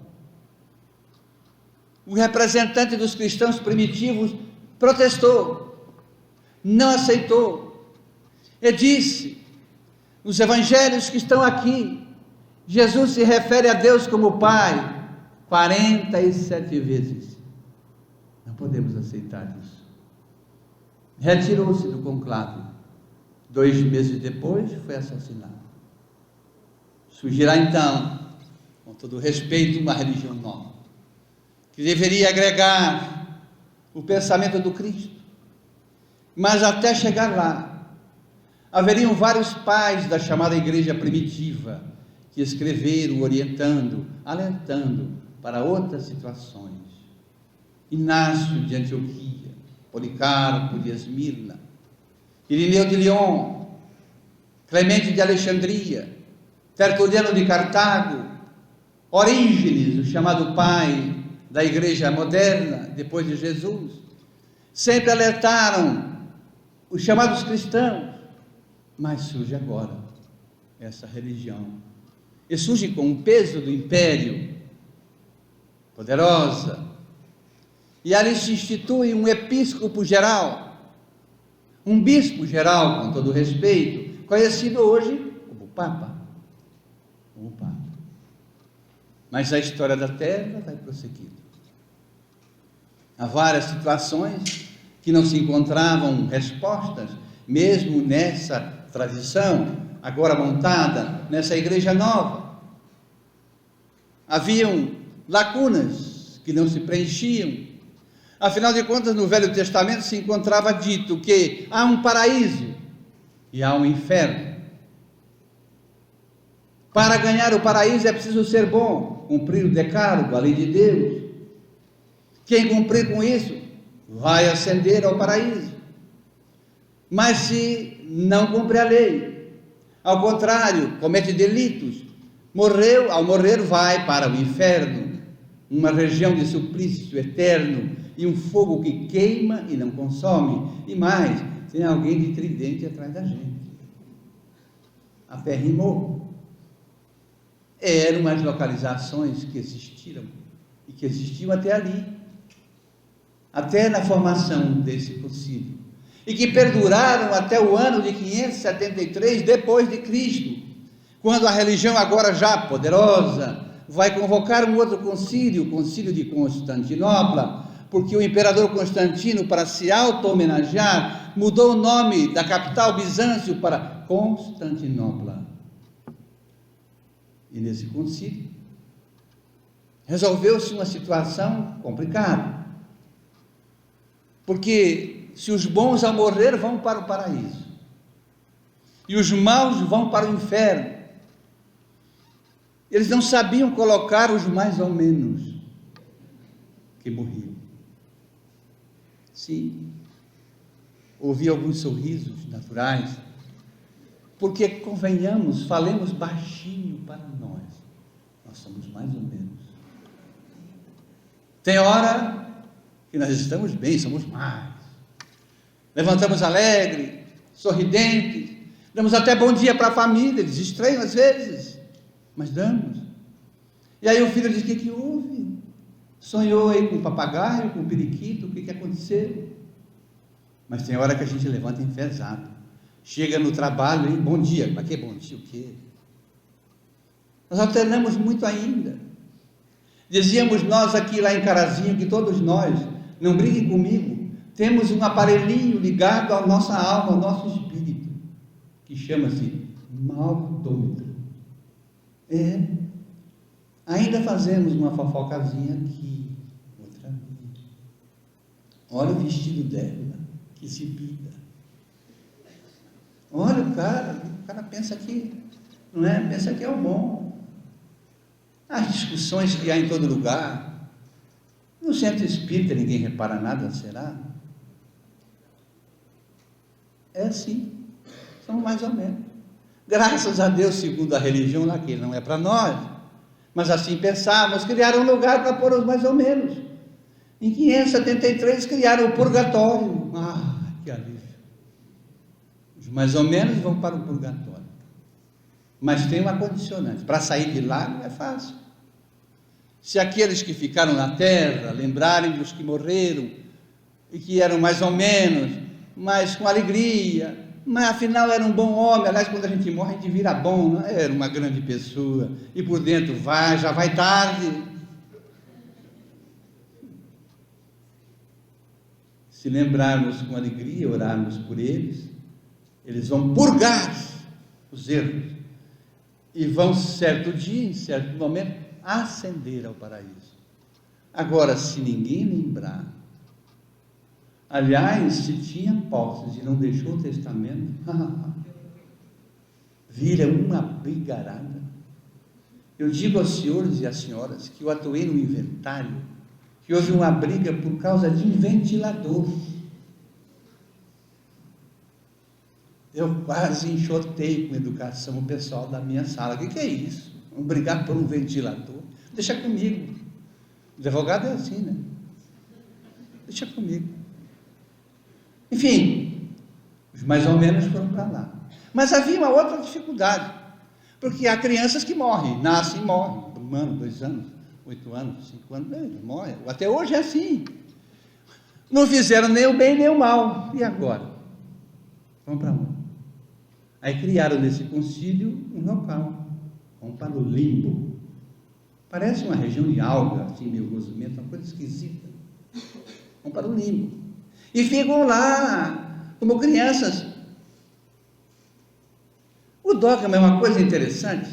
A: O representante dos cristãos primitivos protestou, não aceitou. Ele disse, nos evangelhos que estão aqui, Jesus se refere a Deus como Pai 47 vezes. Não podemos aceitar isso. Retirou-se do conclave. 2 meses depois foi assassinado. Surgirá então, com todo respeito, uma religião nova, que deveria agregar o pensamento do Cristo. Mas até chegar lá, haveriam vários pais da chamada igreja primitiva que escreveram orientando, alertando para outras situações. Inácio de Antioquia, Policarpo de Esmirna, Irineu de Lyon, Clemente de Alexandria, Tertuliano de Cartago, Orígenes, o chamado pai da igreja moderna, depois de Jesus, sempre alertaram os chamados cristãos, mas surge agora essa religião, e surge com o peso do império, poderosa, e ali se institui um episcopo geral, um bispo geral, com todo respeito, conhecido hoje como Papa, mas a história da terra vai prosseguir. Há várias situações que não se encontravam respostas, mesmo nessa tradição, agora montada, nessa igreja nova. Haviam lacunas que não se preenchiam. Afinal de contas, no Velho Testamento se encontrava dito que há um paraíso e há um inferno. Para ganhar o paraíso é preciso ser bom, cumprir o decálogo, a lei de Deus. Quem cumprir com isso vai ascender ao paraíso. Mas se não cumpre a lei, ao contrário, comete delitos, ao morrer vai para o inferno, uma região de suplício eterno e um fogo que queima e não consome. E mais, tem alguém de tridente atrás da gente. A pé rimou. Eram as localizações que existiram e que existiam até ali, até na formação desse concílio, e que perduraram até o ano de 573 depois de Cristo, quando a religião, agora já poderosa, vai convocar um outro concílio, o concílio de Constantinopla, porque o imperador Constantino, para se auto-homenagear, mudou o nome da capital Bizâncio para Constantinopla. E nesse concílio resolveu-se uma situação complicada, porque se os bons ao morrer vão para o paraíso e os maus vão para o inferno, eles não sabiam colocar os mais ou menos que morriam. Sim, ouvi alguns sorrisos naturais, porque convenhamos, falemos baixinho para nós somos mais ou menos. Tem hora que nós estamos bem, somos mais, levantamos alegre, sorridentes, damos até bom dia para a família, eles estranham às vezes, mas damos. E aí o filho diz: o que houve? Sonhou aí com o papagaio, com o periquito, o que aconteceu? Mas tem hora que a gente levanta enfesado, chega no trabalho, hein? Bom dia. Para que bom dia? O quê? Nós alternamos muito ainda. Dizíamos nós aqui lá em Carazinho que todos nós, não briguem comigo, temos um aparelhinho ligado à nossa alma, ao nosso espírito, que chama-se maldômetro. Ainda fazemos uma fofocazinha aqui, outra ali. Olha o vestido dela, que se pinta. Olha o cara pensa que, não é? Pensa que é o bom. As discussões que há em todo lugar. No centro espírita ninguém repara nada, será? É assim, são mais ou menos. Graças a Deus, segundo a religião lá, que não é para nós, mas assim pensávamos, criaram um lugar para pôr os mais ou menos. Em 573 criaram o purgatório. Que alívio. Os mais ou menos vão para o purgatório. Mas tem uma condicionante, para sair de lá não é fácil. Se aqueles que ficaram na terra lembrarem dos que morreram, e que eram mais ou menos, mas com alegria, mas afinal era um bom homem. Aliás, quando a gente morre, a gente vira bom, não? Era uma grande pessoa, e por dentro já vai tarde. Se lembrarmos com alegria, orarmos por eles, eles vão purgar os erros, e vão certo dia, em certo momento, ascender ao paraíso. Agora, se ninguém lembrar, aliás, se tinha posses e não deixou o testamento, vira uma brigarada. Eu digo aos senhores e às senhoras que eu atuei no inventário, que houve uma briga por causa de um ventilador. Eu quase enxotei com educação o pessoal da minha sala. O que é isso? Vamos brigar por um ventilador? Deixa comigo. O advogado é assim, né? Deixa comigo. Enfim, os mais ou menos foram para lá. Mas havia uma outra dificuldade, porque há crianças que morrem, nascem e morrem, 1 ano, 2 anos, 8 anos, 5 anos, morrem. Até hoje é assim. Não fizeram nem o bem nem o mal. E agora? Vão para onde? Aí criaram nesse concílio um local. Vão para o limbo. Parece uma região de alga, assim, meio gosmento, uma coisa esquisita. Vão para o limbo. E ficam lá, como crianças. O dogma é uma coisa interessante.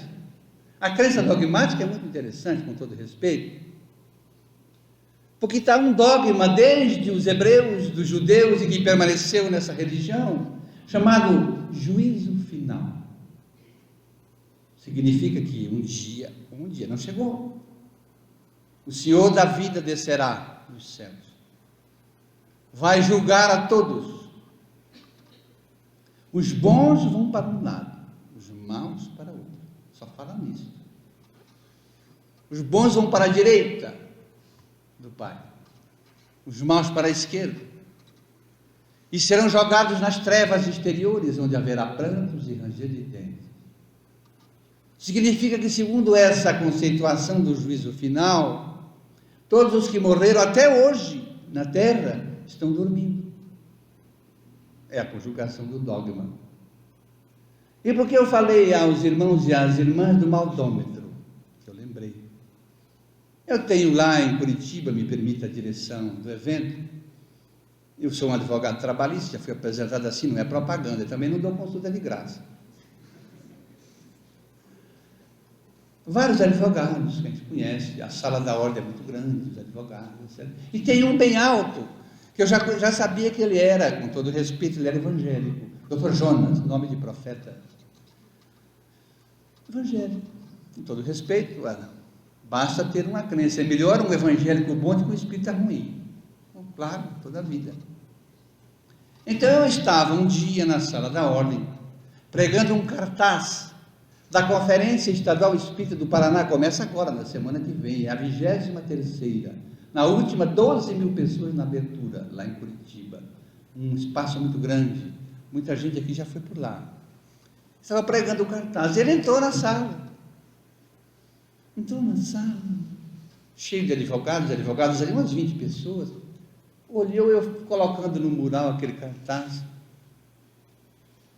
A: A crença dogmática é muito interessante, com todo respeito. Porque está um dogma desde os hebreus, dos judeus, e que permaneceu nessa religião, chamado juízo final. Significa que um dia não chegou. O Senhor da vida descerá dos céus. Vai julgar a todos. Os bons vão para um lado, os maus para o outro. Só fala nisso. Os bons vão para a direita do Pai, os maus para a esquerda. E serão jogados nas trevas exteriores, onde haverá prantos e ranger de dentes. Significa que, segundo essa conceituação do juízo final, todos os que morreram até hoje na terra estão dormindo. É a conjugação do dogma. E por que eu falei aos irmãos e às irmãs do maldômetro? Que eu lembrei. Eu tenho lá em Curitiba, me permite a direção do evento. Eu sou um advogado trabalhista, já fui apresentado assim, não é propaganda, eu também não dou consulta de graça. Vários advogados que a gente conhece, a sala da ordem é muito grande, os advogados, etc. E tem um bem alto, que eu já sabia que ele era, com todo respeito, ele era evangélico. Dr. Jonas, nome de profeta. Evangélico, com todo respeito, basta ter uma crença. É melhor um evangélico bom do que um espírita ruim. Claro, toda a vida. Então eu estava um dia na sala da ordem, pregando um cartaz da Conferência Estadual Espírita do Paraná. Começa agora, na semana que vem, é a 23ª. Na última, 12.000 pessoas na abertura, lá em Curitiba. Um espaço muito grande. Muita gente aqui já foi por lá. Estava pregando o cartaz. Ele entrou na sala. Cheio de advogados ali, umas 20 pessoas. Olhou eu colocando no mural aquele cartaz.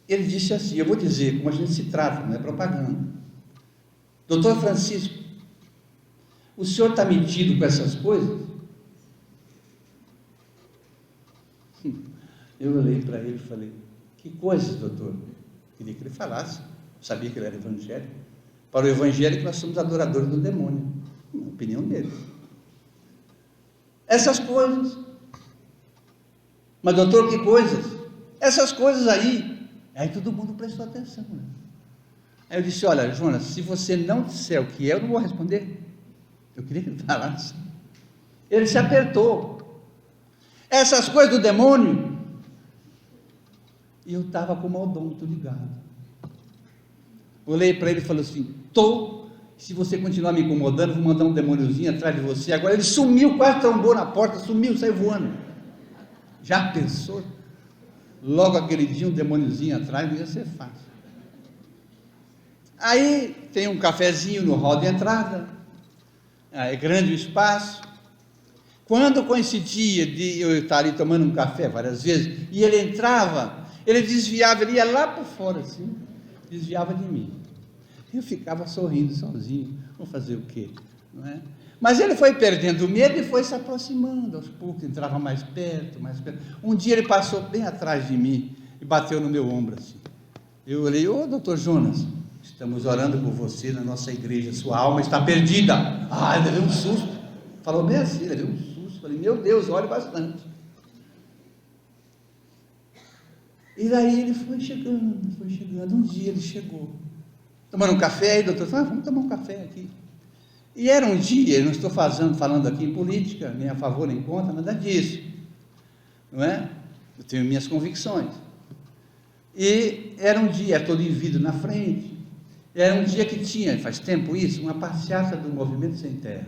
A: Ele disse assim, eu vou dizer como a gente se trata, não é propaganda. Doutor Francisco, o senhor está metido com essas coisas? Eu olhei para ele e falei: que coisas, doutor? Queria que ele falasse. Sabia que ele era evangélico. Para o evangélico, nós somos adoradores do demônio. A opinião dele. Essas coisas. Mas, doutor, que coisas? Essas coisas aí. Aí todo mundo prestou atenção, né? Aí eu disse: olha, Jonas, se você não disser o que é, eu não vou responder. Eu queria que ele falasse. Ele se apertou. Essas coisas do demônio. E eu estava com o odonto ligado. Olhei para ele e falei assim: se você continuar me incomodando, vou mandar um demôniozinho atrás de você. Agora ele sumiu, quase trombou na porta, sumiu, saiu voando. Já pensou? Logo aquele dia um demôniozinho atrás não ia ser fácil. Aí tem um cafezinho no hall de entrada, é grande o espaço. Quando coincidia de eu estar ali tomando um café várias vezes, e ele entrava, ele desviava, ele ia lá por fora assim, desviava de mim. Eu ficava sorrindo sozinho, vou fazer o quê? Não é? Mas ele foi perdendo o medo e foi se aproximando, aos poucos entrava mais perto, mais perto. Um dia ele passou bem atrás de mim e bateu no meu ombro assim. Eu olhei: ô doutor Jonas, estamos orando por você na nossa igreja, sua alma está perdida. Ah, ele levei um susto, falou bem assim, levei um susto, falei: meu Deus, ore bastante. E daí ele foi chegando, um dia ele chegou, tomando um café, e doutor falou: vamos tomar um café aqui. E era um dia, eu não estou falando aqui em política, nem a favor nem contra, nada disso, não é? Eu tenho minhas convicções. E era um dia, todo em vidro na frente, era um dia que tinha, faz tempo isso, uma passeata do Movimento Sem Terra.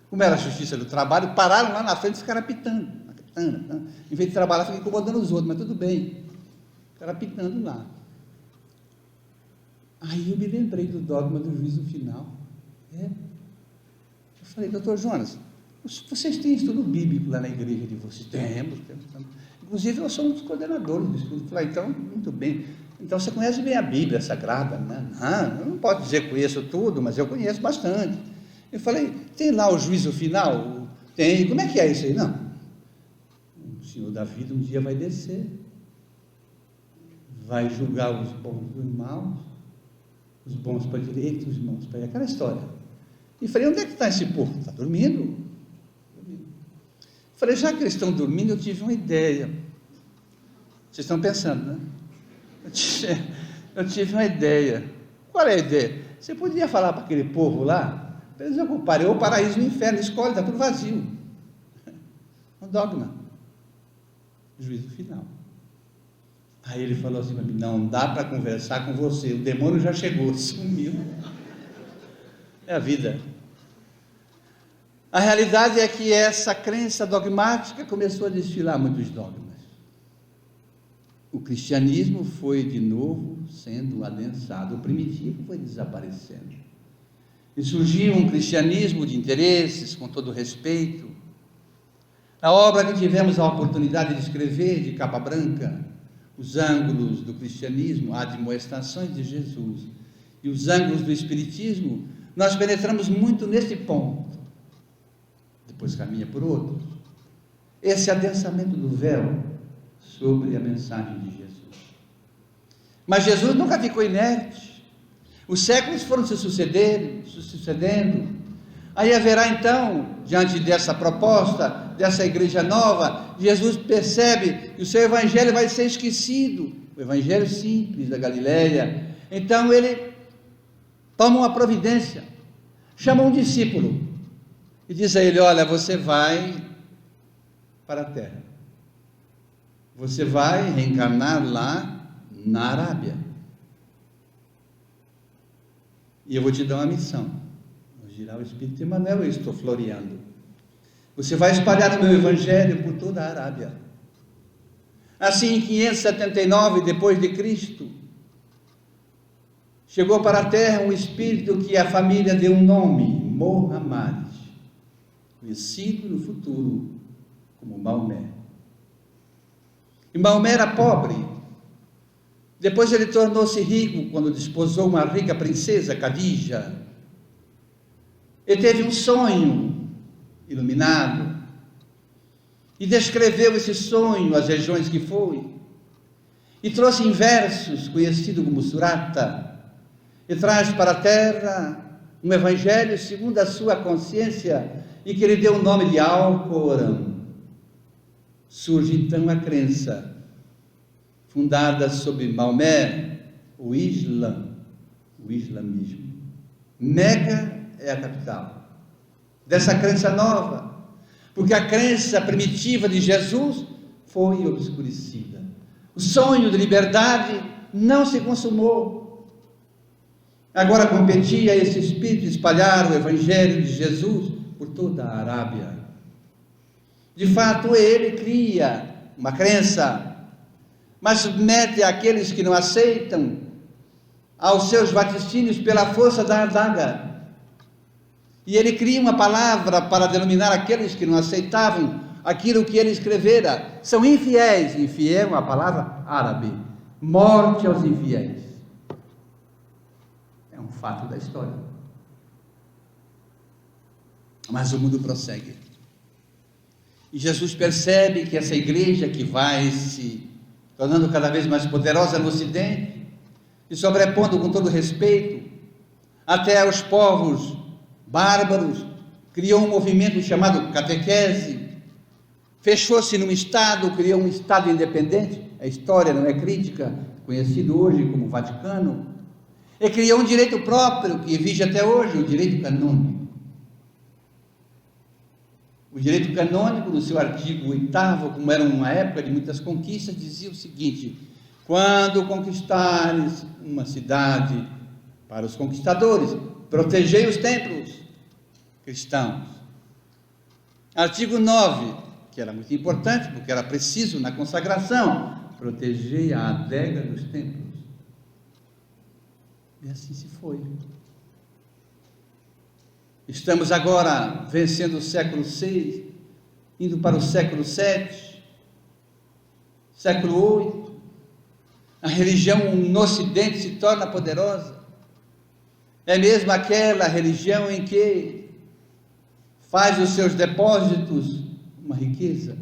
A: Como era a Justiça do Trabalho, pararam lá na frente e ficaram apitando. Em vez de trabalhar, ficaram incomodando os outros, mas tudo bem, ficaram apitando lá. Aí eu me lembrei do dogma do juízo final. Eu falei: doutor Jonas, vocês têm estudo bíblico lá na igreja de vocês? Temos. Inclusive, nós somos coordenadores do estudo. Eu falei: então, muito bem. Então, você conhece bem a Bíblia Sagrada, né? Eu não posso dizer que conheço tudo, mas eu conheço bastante. Eu falei: tem lá o juízo final? Tem. Como é que é isso aí? Não. O Senhor da vida um dia vai descer, vai julgar os bons dos maus, os bons para a direita, os maus para a aquela história. E falei: onde é que está esse povo? Está dormindo? Falei: já que eles estão dormindo, eu tive uma ideia. Vocês estão pensando, né? Eu tive uma ideia. Qual é a ideia? Você podia falar para aquele povo lá, para eles ocuparem ou o paraíso ou o inferno, escolhe, está tudo vazio. Um dogma. Juízo final. Aí ele falou assim para mim: não dá para conversar com você, o demônio já chegou, sumiu. É a vida. A realidade é que essa crença dogmática começou a desfilar muitos dogmas. O cristianismo foi de novo sendo adensado, o primitivo foi desaparecendo. E surgiu um cristianismo de interesses, com todo respeito. A obra que tivemos a oportunidade de escrever, de capa branca, os ângulos do cristianismo, a admoestações de Jesus, e os ângulos do espiritismo, nós penetramos muito neste ponto. Depois caminha por outros. Esse adensamento do véu sobre a mensagem de Jesus. Mas Jesus nunca ficou inerte. Os séculos foram se sucedendo. Aí haverá então, diante dessa proposta, dessa igreja nova, Jesus percebe que o seu evangelho vai ser esquecido, o evangelho simples da Galileia. Então ele toma uma providência, chama um discípulo e diz a ele: olha, você vai para a terra, você vai reencarnar lá na Arábia, e eu vou te dar uma missão. Vou girar o Espírito Emmanuel, eu estou floreando. Você vai espalhar o meu evangelho por toda a Arábia. Assim, em 579 depois de Cristo, chegou para a terra um espírito que a família deu um nome, Muhammad, conhecido no futuro como Maomé. E Maomé era pobre. Depois ele tornou-se rico quando desposou uma rica princesa, Khadija. Ele teve um sonho iluminado. e descreveu esse sonho, as regiões que foi, e trouxe em versos, conhecido como Surata, e traz para a terra um evangelho segundo a sua consciência, e que lhe deu o nome de Alcorão. Surge então a crença, fundada sob Maomé, o islamismo. Meca é a capital dessa crença nova, porque a crença primitiva de Jesus foi obscurecida. O sonho de liberdade não se consumou. Agora competia a esse espírito espalhar o evangelho de Jesus por toda a Arábia. De fato, ele cria uma crença, mas submete aqueles que não aceitam aos seus vaticínios pela força da adaga. E ele cria uma palavra para denominar aqueles que não aceitavam aquilo que ele escrevera. São infiéis. Infiel é uma palavra árabe. Morte aos infiéis. É um fato da história. Mas o mundo prossegue. E Jesus percebe que essa igreja que vai se tornando cada vez mais poderosa no Ocidente, e sobrepondo com todo respeito até aos povos bárbaros, criou um movimento chamado catequese, fechou-se num estado, criou um estado independente, a história não é crítica, conhecido hoje como Vaticano, e criou um direito próprio que vige até hoje, o direito canônico. O direito canônico, no seu artigo 8º, como era uma época de muitas conquistas, dizia o seguinte: quando conquistares uma cidade, para os conquistadores, protegei os templos cristãos. Artigo 9, que era muito importante, porque era preciso na consagração, protegei a adega dos templos. E assim se foi. Estamos agora vencendo o século VI, indo para o século VII, século VIII. A religião no Ocidente se torna poderosa. É mesmo aquela religião em que faz dos seus depósitos uma riqueza.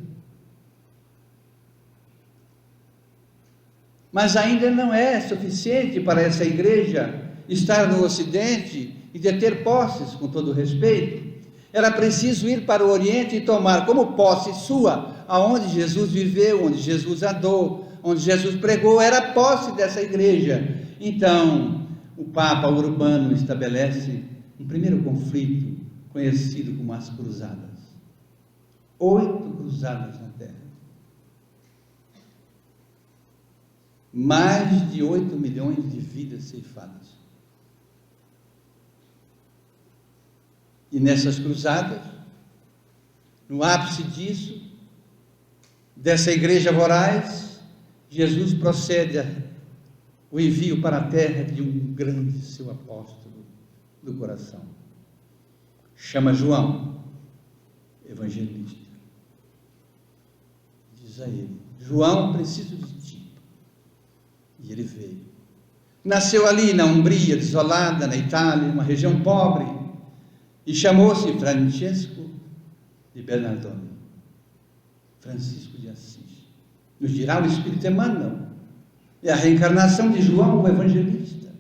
A: Mas ainda não é suficiente para essa igreja estar no Ocidente e deter posses, com todo respeito. Era preciso ir para o Oriente e tomar como posse sua aonde Jesus viveu, onde Jesus andou, onde Jesus pregou, era posse dessa igreja. Então, o Papa Urbano estabelece um primeiro conflito, conhecido como as Cruzadas. 8 cruzadas na Terra. Mais de 8 milhões de vidas ceifadas. E nessas cruzadas, no ápice disso, dessa igreja voraz, Jesus procede o envio para a terra de um grande seu apóstolo do coração. Chama João, evangelista. Diz a ele: João, preciso de ti. E ele veio. Nasceu ali na Umbria, desolada, na Itália, uma região pobre, e chamou-se Francesco de Bernardone, Francisco de Assis. Nos dirá o Espírito Emmanuel, é a reencarnação de João, o evangelista.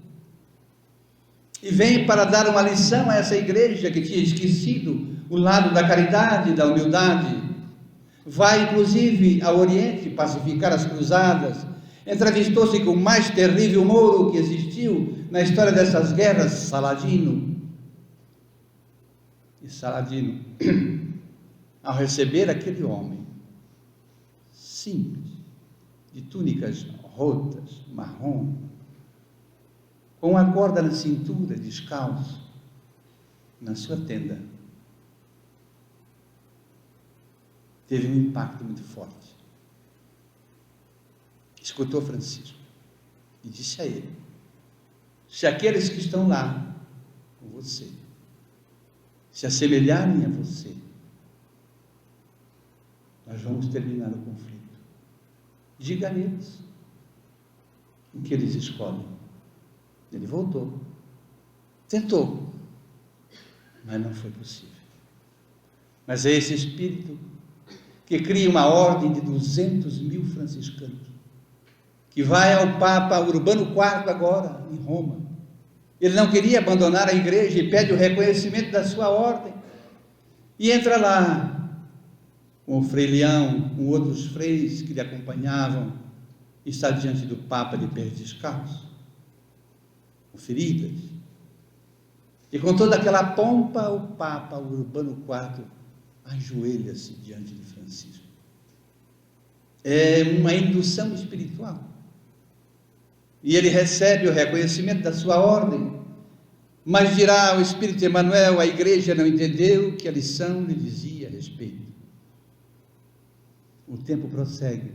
A: E vem para dar uma lição a essa igreja que tinha esquecido o lado da caridade, da humildade. Vai inclusive ao Oriente pacificar as cruzadas. Entrevistou-se com o mais terrível mouro que existiu na história dessas guerras, Saladino. E Saladino, ao receber aquele homem simples, de túnicas rotas, marrom, com uma corda na cintura, descalço, na sua tenda, teve um impacto muito forte. Escutou Francisco e disse a ele: se aqueles que estão lá com você se assemelharem a você, nós vamos terminar o conflito. Diga a eles o que eles escolhem. Ele voltou, tentou, mas não foi possível. Mas é esse espírito que cria uma ordem de 200.000 franciscanos, que vai ao Papa Urbano IV agora, em Roma. Ele não queria abandonar a igreja e pede o reconhecimento da sua ordem. E entra lá, com o Frei Leão, com outros freis que lhe acompanhavam, e está diante do Papa de pés descalços, com feridas. E com toda aquela pompa, o Papa Urbano IV ajoelha-se diante de Francisco. É uma indução espiritual. E ele recebe o reconhecimento da sua ordem, mas dirá o Espírito Emmanuel, a igreja não entendeu que a lição lhe dizia a respeito. O tempo prossegue.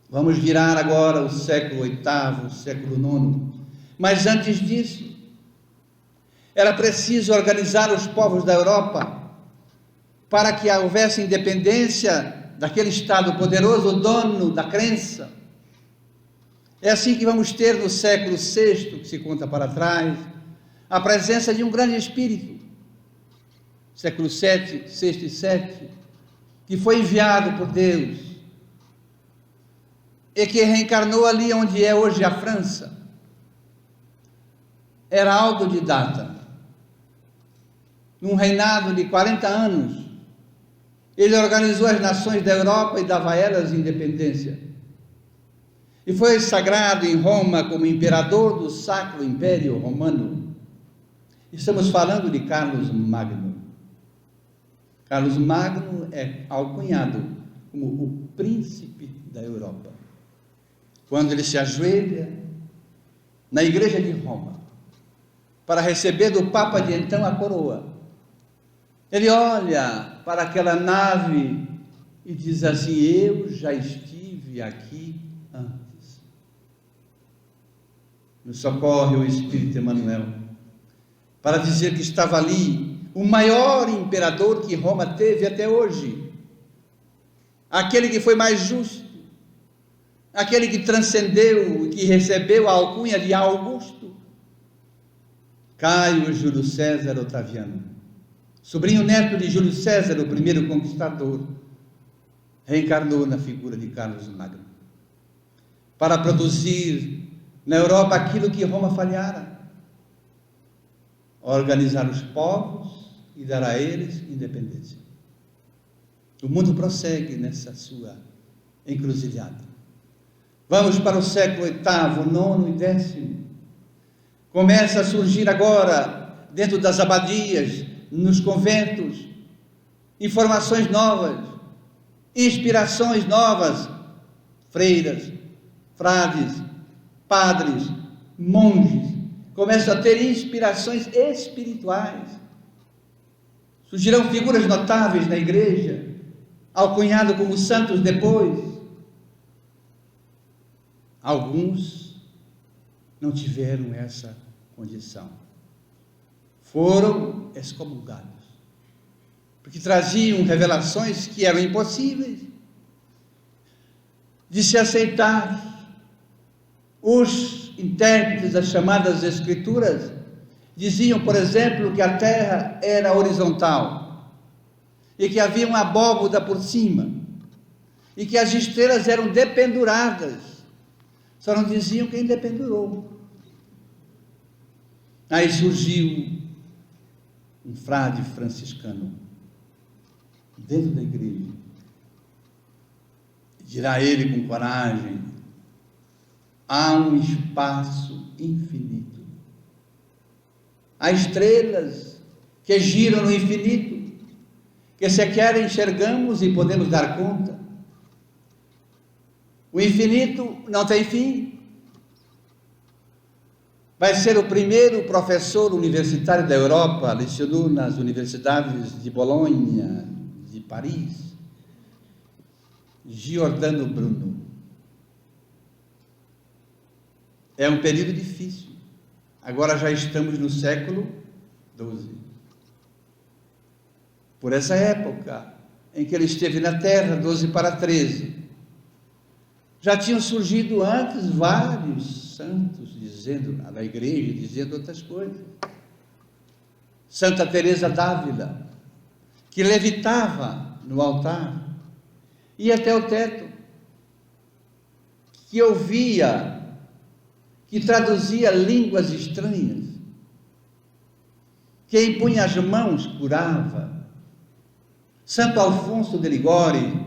A: Vamos virar agora o século VIII, o século IX. Mas antes disso, era preciso organizar os povos da Europa para que houvesse independência daquele Estado poderoso, o dono da crença. É assim que vamos ter no século VI, que se conta para trás, a presença de um grande espírito, século VII, VI e VII, que foi enviado por Deus e que reencarnou ali onde é hoje a França. Era autodidata. Num reinado de 40 anos, ele organizou as nações da Europa e dava a elas independência. E foi sagrado em Roma como imperador do Sacro Império Romano. Estamos falando de Carlos Magno. Carlos Magno é alcunhado como o príncipe da Europa. Quando ele se ajoelha na igreja de Roma para receber do Papa de então a coroa, ele olha para aquela nave e diz assim: eu já estive aqui antes. Nos socorre o Espírito Emmanuel para dizer que estava ali o maior imperador que Roma teve até hoje, aquele que foi mais justo, aquele que transcendeu e que recebeu a alcunha de Augusto, Caio Júlio César Otaviano, sobrinho neto de Júlio César, o primeiro conquistador, reencarnou na figura de Carlos Magno, para produzir na Europa aquilo que Roma falhara: organizar os povos e dar a eles independência. O mundo prossegue nessa sua encruzilhada. Vamos para o século VIII, IX e X. Começa a surgir agora, dentro das abadias, nos conventos, informações novas, inspirações novas, freiras, frades, padres, monges, começam a ter inspirações espirituais. Surgirão figuras notáveis na igreja, alcunhado como santos depois. Alguns não tiveram essa condição, foram excomungados, porque traziam revelações que eram impossíveis de se aceitar. Os intérpretes das chamadas Escrituras diziam, por exemplo, que a terra era horizontal e que havia uma abóboda por cima e que as estrelas eram dependuradas, só não diziam quem dependurou. Aí surgiu um frade franciscano dentro da igreja, dirá ele com coragem: há um espaço infinito, há estrelas que giram no infinito, que sequer enxergamos e podemos dar conta. O infinito não tem fim. Vai ser o primeiro professor universitário da Europa, lecionou nas universidades de Bolonha, de Paris, Giordano Bruno. É um período difícil. Agora já estamos no século XII. Por essa época em que ele esteve na Terra, 12 para 13, já tinham surgido antes vários santos dizendo, na igreja, dizendo outras coisas. Santa Teresa d'Ávila, que levitava no altar, ia até o teto, que ouvia, que traduzia línguas estranhas, que impunha as mãos, curava. Santo Alfonso de Ligório,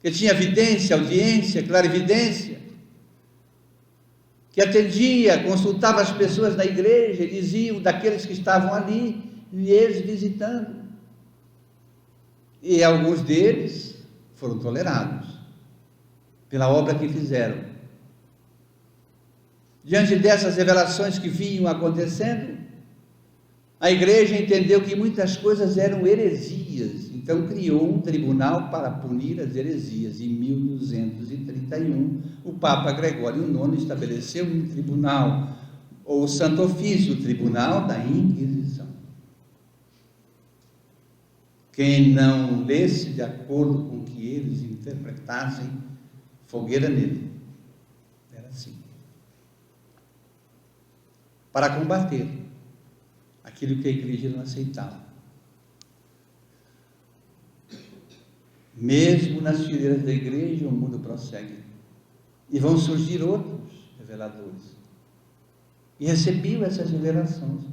A: que tinha vidência, audiência, clarividência, que atendia, consultava as pessoas na igreja e diziam daqueles que estavam ali, e eles visitando. E alguns deles foram tolerados pela obra que fizeram. Diante dessas revelações que vinham acontecendo, a igreja entendeu que muitas coisas eram heresias, então criou um tribunal para punir as heresias. Em 1231, o Papa Gregório IX estabeleceu um tribunal, ou o Santo Ofício, o Tribunal da Inquisição. Quem não lesse de acordo com o que eles interpretassem, fogueira nele. Era assim. Para combater aquilo que a igreja não aceitava. Mesmo nas fileiras da igreja, o mundo prossegue. E vão surgir outros reveladores. E recebiam essas revelações.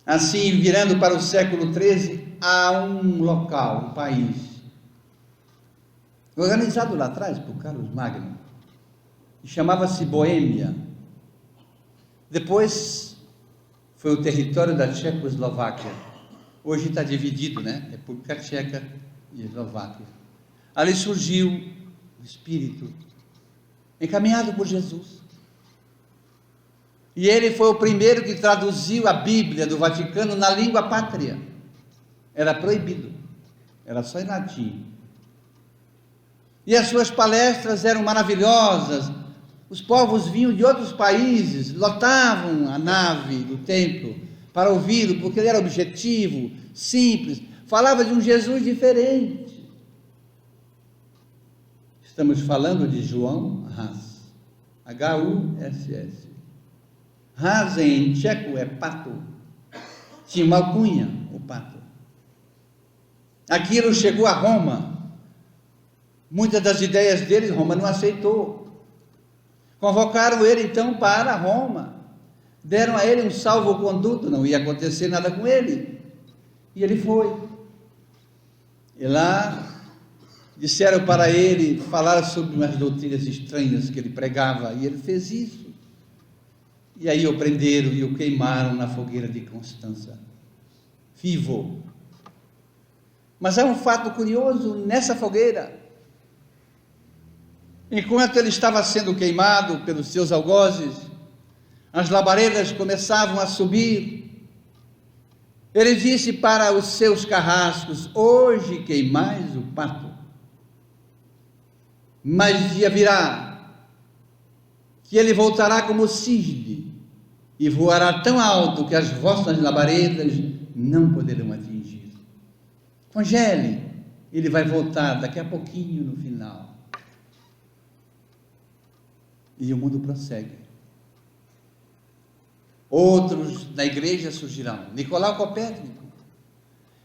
A: Assim, virando para o século XIII, há um local, um país, organizado lá atrás por Carlos Magno, e chamava-se Boêmia. Depois foi o território da Tchecoslováquia. Hoje está dividido, né? República Tcheca e Eslováquia. Ali surgiu o Espírito, encaminhado por Jesus. E ele foi o primeiro que traduziu a Bíblia do Vaticano na língua pátria. Era proibido, era só em latim. E as suas palestras eram maravilhosas. Os povos vinham de outros países, lotavam a nave do templo para ouvi-lo, porque ele era objetivo, simples, falava de um Jesus diferente. Estamos falando de João Hus, H-U-S-S. Hus em tcheco é pato, tinha uma alcunha, o pato. Aquilo chegou a Roma, muitas das ideias dele, Roma não aceitou. Convocaram ele então para Roma, deram a ele um salvo-conduto, não ia acontecer nada com ele, e ele foi. E lá disseram para ele, falaram sobre umas doutrinas estranhas que ele pregava, e ele fez isso. E aí o prenderam e o queimaram na fogueira de Constança, vivo. Mas há um fato curioso nessa fogueira. Enquanto ele estava sendo queimado pelos seus algozes, as labaredas começavam a subir. Ele disse para os seus carrascos: hoje queimais o pato, mas dia virá que ele voltará como cisne e voará tão alto que as vossas labaredas não poderão atingir. Congele, ele vai voltar daqui a pouquinho no final. E o mundo prossegue. Outros na igreja surgirão. Nicolau Copérnico.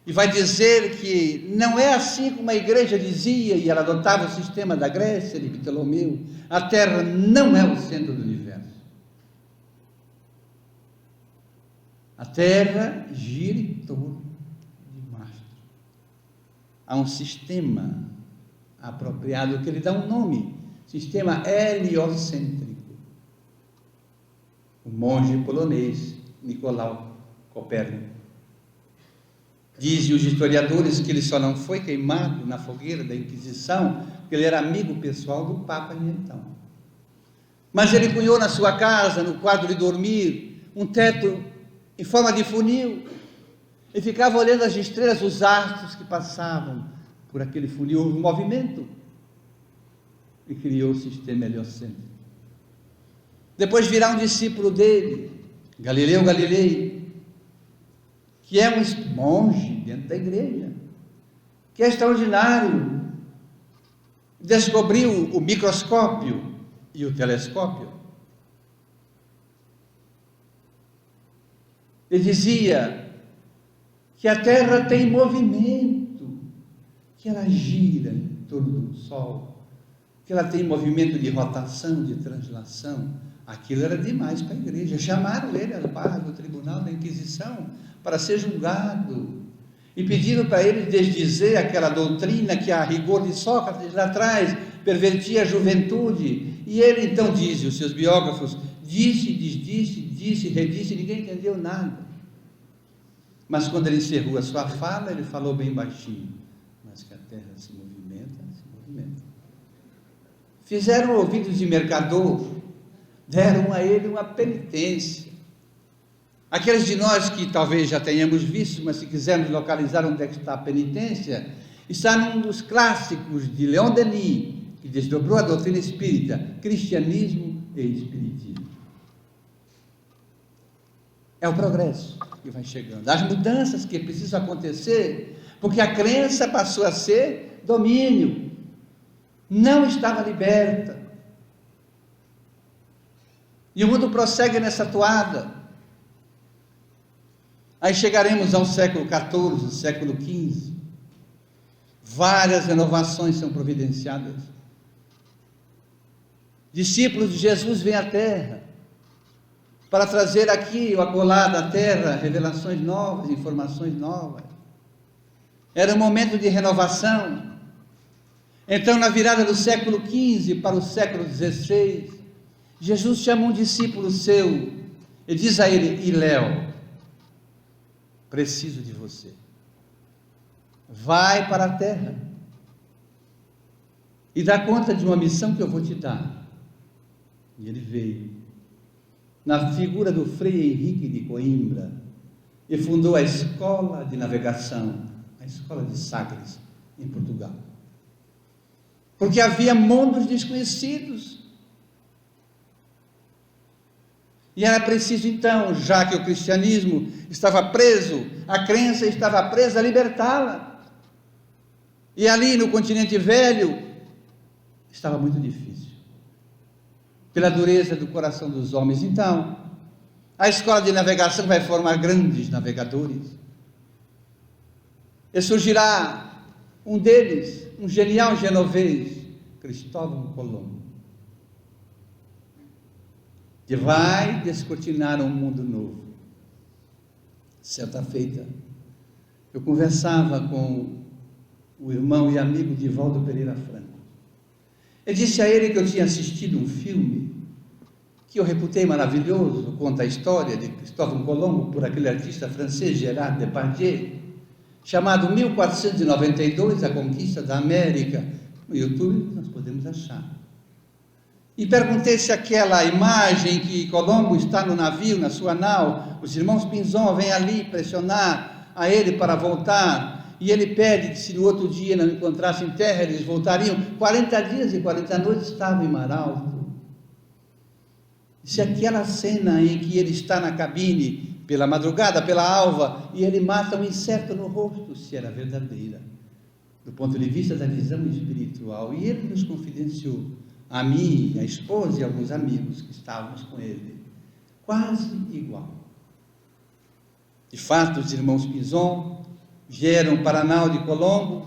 A: E vai dizer que não é assim como a igreja dizia, e ela adotava o sistema da Grécia, de Ptolomeu. A Terra não é o centro do universo. A Terra gira em torno de Marte. Há um sistema apropriado que ele dá um nome, sistema heliocêntrico. O monge polonês Nicolau Copérnico. Dizem os historiadores que ele só não foi queimado na fogueira da Inquisição, porque ele era amigo pessoal do Papa então. Mas ele cunhou na sua casa, no quarto de dormir, um teto em forma de funil, e ficava olhando as estrelas, os astros que passavam por aquele funil, o movimento, e criou o sistema heliocêntrico. Depois virá um discípulo dele, Galileu Galilei, que é um monge dentro da igreja, que é extraordinário, descobriu o microscópio e o telescópio. Ele dizia que a Terra tem movimento, que ela gira em torno do Sol, que ela tem movimento de rotação, de translação. Aquilo era demais para a igreja. Chamaram ele às barras do tribunal da Inquisição para ser julgado e pediram para ele desdizer aquela doutrina que, a rigor de Sócrates lá atrás, pervertia a juventude. E ele então diz, os seus biógrafos, disse, desdisse, redisse, ninguém entendeu nada. Mas quando ele encerrou a sua fala, ele falou bem baixinho: mas que a terra se movimenta, se movimenta. Fizeram ouvidos de mercador, deram a ele uma penitência. Aqueles de nós que talvez já tenhamos visto, mas se quisermos localizar onde é que está a penitência, está num dos clássicos de Leon Denis, que desdobrou a doutrina espírita, Cristianismo e Espiritismo. É o progresso que vai chegando, as mudanças que precisam acontecer, porque a crença passou a ser domínio, não estava liberta. E o mundo prossegue nessa toada. Aí chegaremos ao século XIV, século XV. Várias renovações são providenciadas. Discípulos de Jesus vêm à Terra para trazer aqui ou acolá da Terra revelações novas, informações novas. Era um momento de renovação. Então, na virada do século XV para o século XVI, Jesus chama um discípulo seu e diz a ele: Iléu, preciso de você. Vai para a terra e dá conta de uma missão que eu vou te dar. E ele veio, na figura do Frei Henrique de Coimbra, e fundou a Escola de Navegação, a Escola de Sagres, em Portugal. Porque havia mundos desconhecidos. E era preciso então, já que o cristianismo estava preso, a crença estava presa, libertá-la. E ali no continente velho, estava muito difícil, pela dureza do coração dos homens. Então, a escola de navegação vai formar grandes navegadores. E surgirá um deles, um genial genovês, Cristóvão Colombo, que vai descortinar um mundo novo. Certa feita, eu conversava com o irmão e amigo Divaldo Pereira Franco. Eu disse a ele que eu tinha assistido um filme que eu reputei maravilhoso, conta a história de Cristóvão Colombo por aquele artista francês Gérard Depardieu, chamado 1492, A Conquista da América. No YouTube nós podemos achar. E perguntei se aquela imagem que Colombo está no navio, na sua nau, os irmãos Pinzon vêm ali pressionar a ele para voltar, e ele pede que se no outro dia não encontrassem terra, eles voltariam. 40 dias e 40 noites estavam em mar alto. Se aquela cena em que ele está na cabine, pela madrugada, pela alva, e ele mata um inseto no rosto, se era verdadeira, do ponto de vista da visão espiritual. E ele nos confidenciou, a mim, a esposa e alguns amigos que estávamos com ele, quase igual. De fato, os irmãos Pinzon vieram para a nau de Colombo,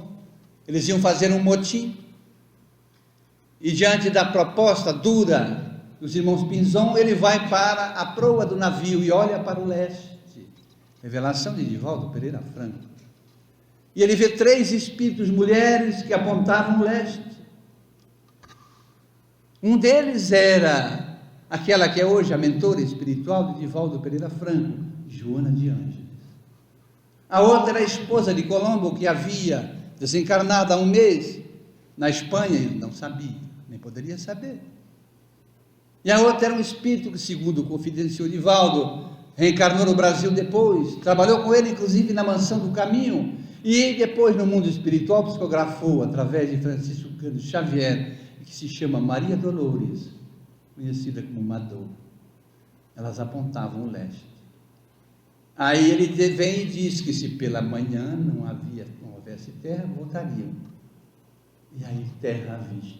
A: eles iam fazer um motim, e diante da proposta dura dos irmãos Pinzon, ele vai para a proa do navio e olha para o leste. Revelação de Divaldo Pereira Franco. E ele vê 3 espíritos mulheres que apontavam o leste. Um deles era aquela que é hoje a mentora espiritual de Divaldo Pereira Franco, Joana de Ângeles. A outra era a esposa de Colombo, que havia desencarnado há um mês na Espanha, e não sabia, nem poderia saber. E a outra era um espírito que, segundo confidenciou Divaldo, reencarnou no Brasil depois, trabalhou com ele inclusive na Mansão do Caminho, e depois no mundo espiritual psicografou através de Francisco Cândido Xavier, que se chama Maria Dolores, conhecida como Madô. Elas apontavam o leste. Aí ele vem e diz que se pela manhã não houvesse terra, voltariam. E aí terra à vista.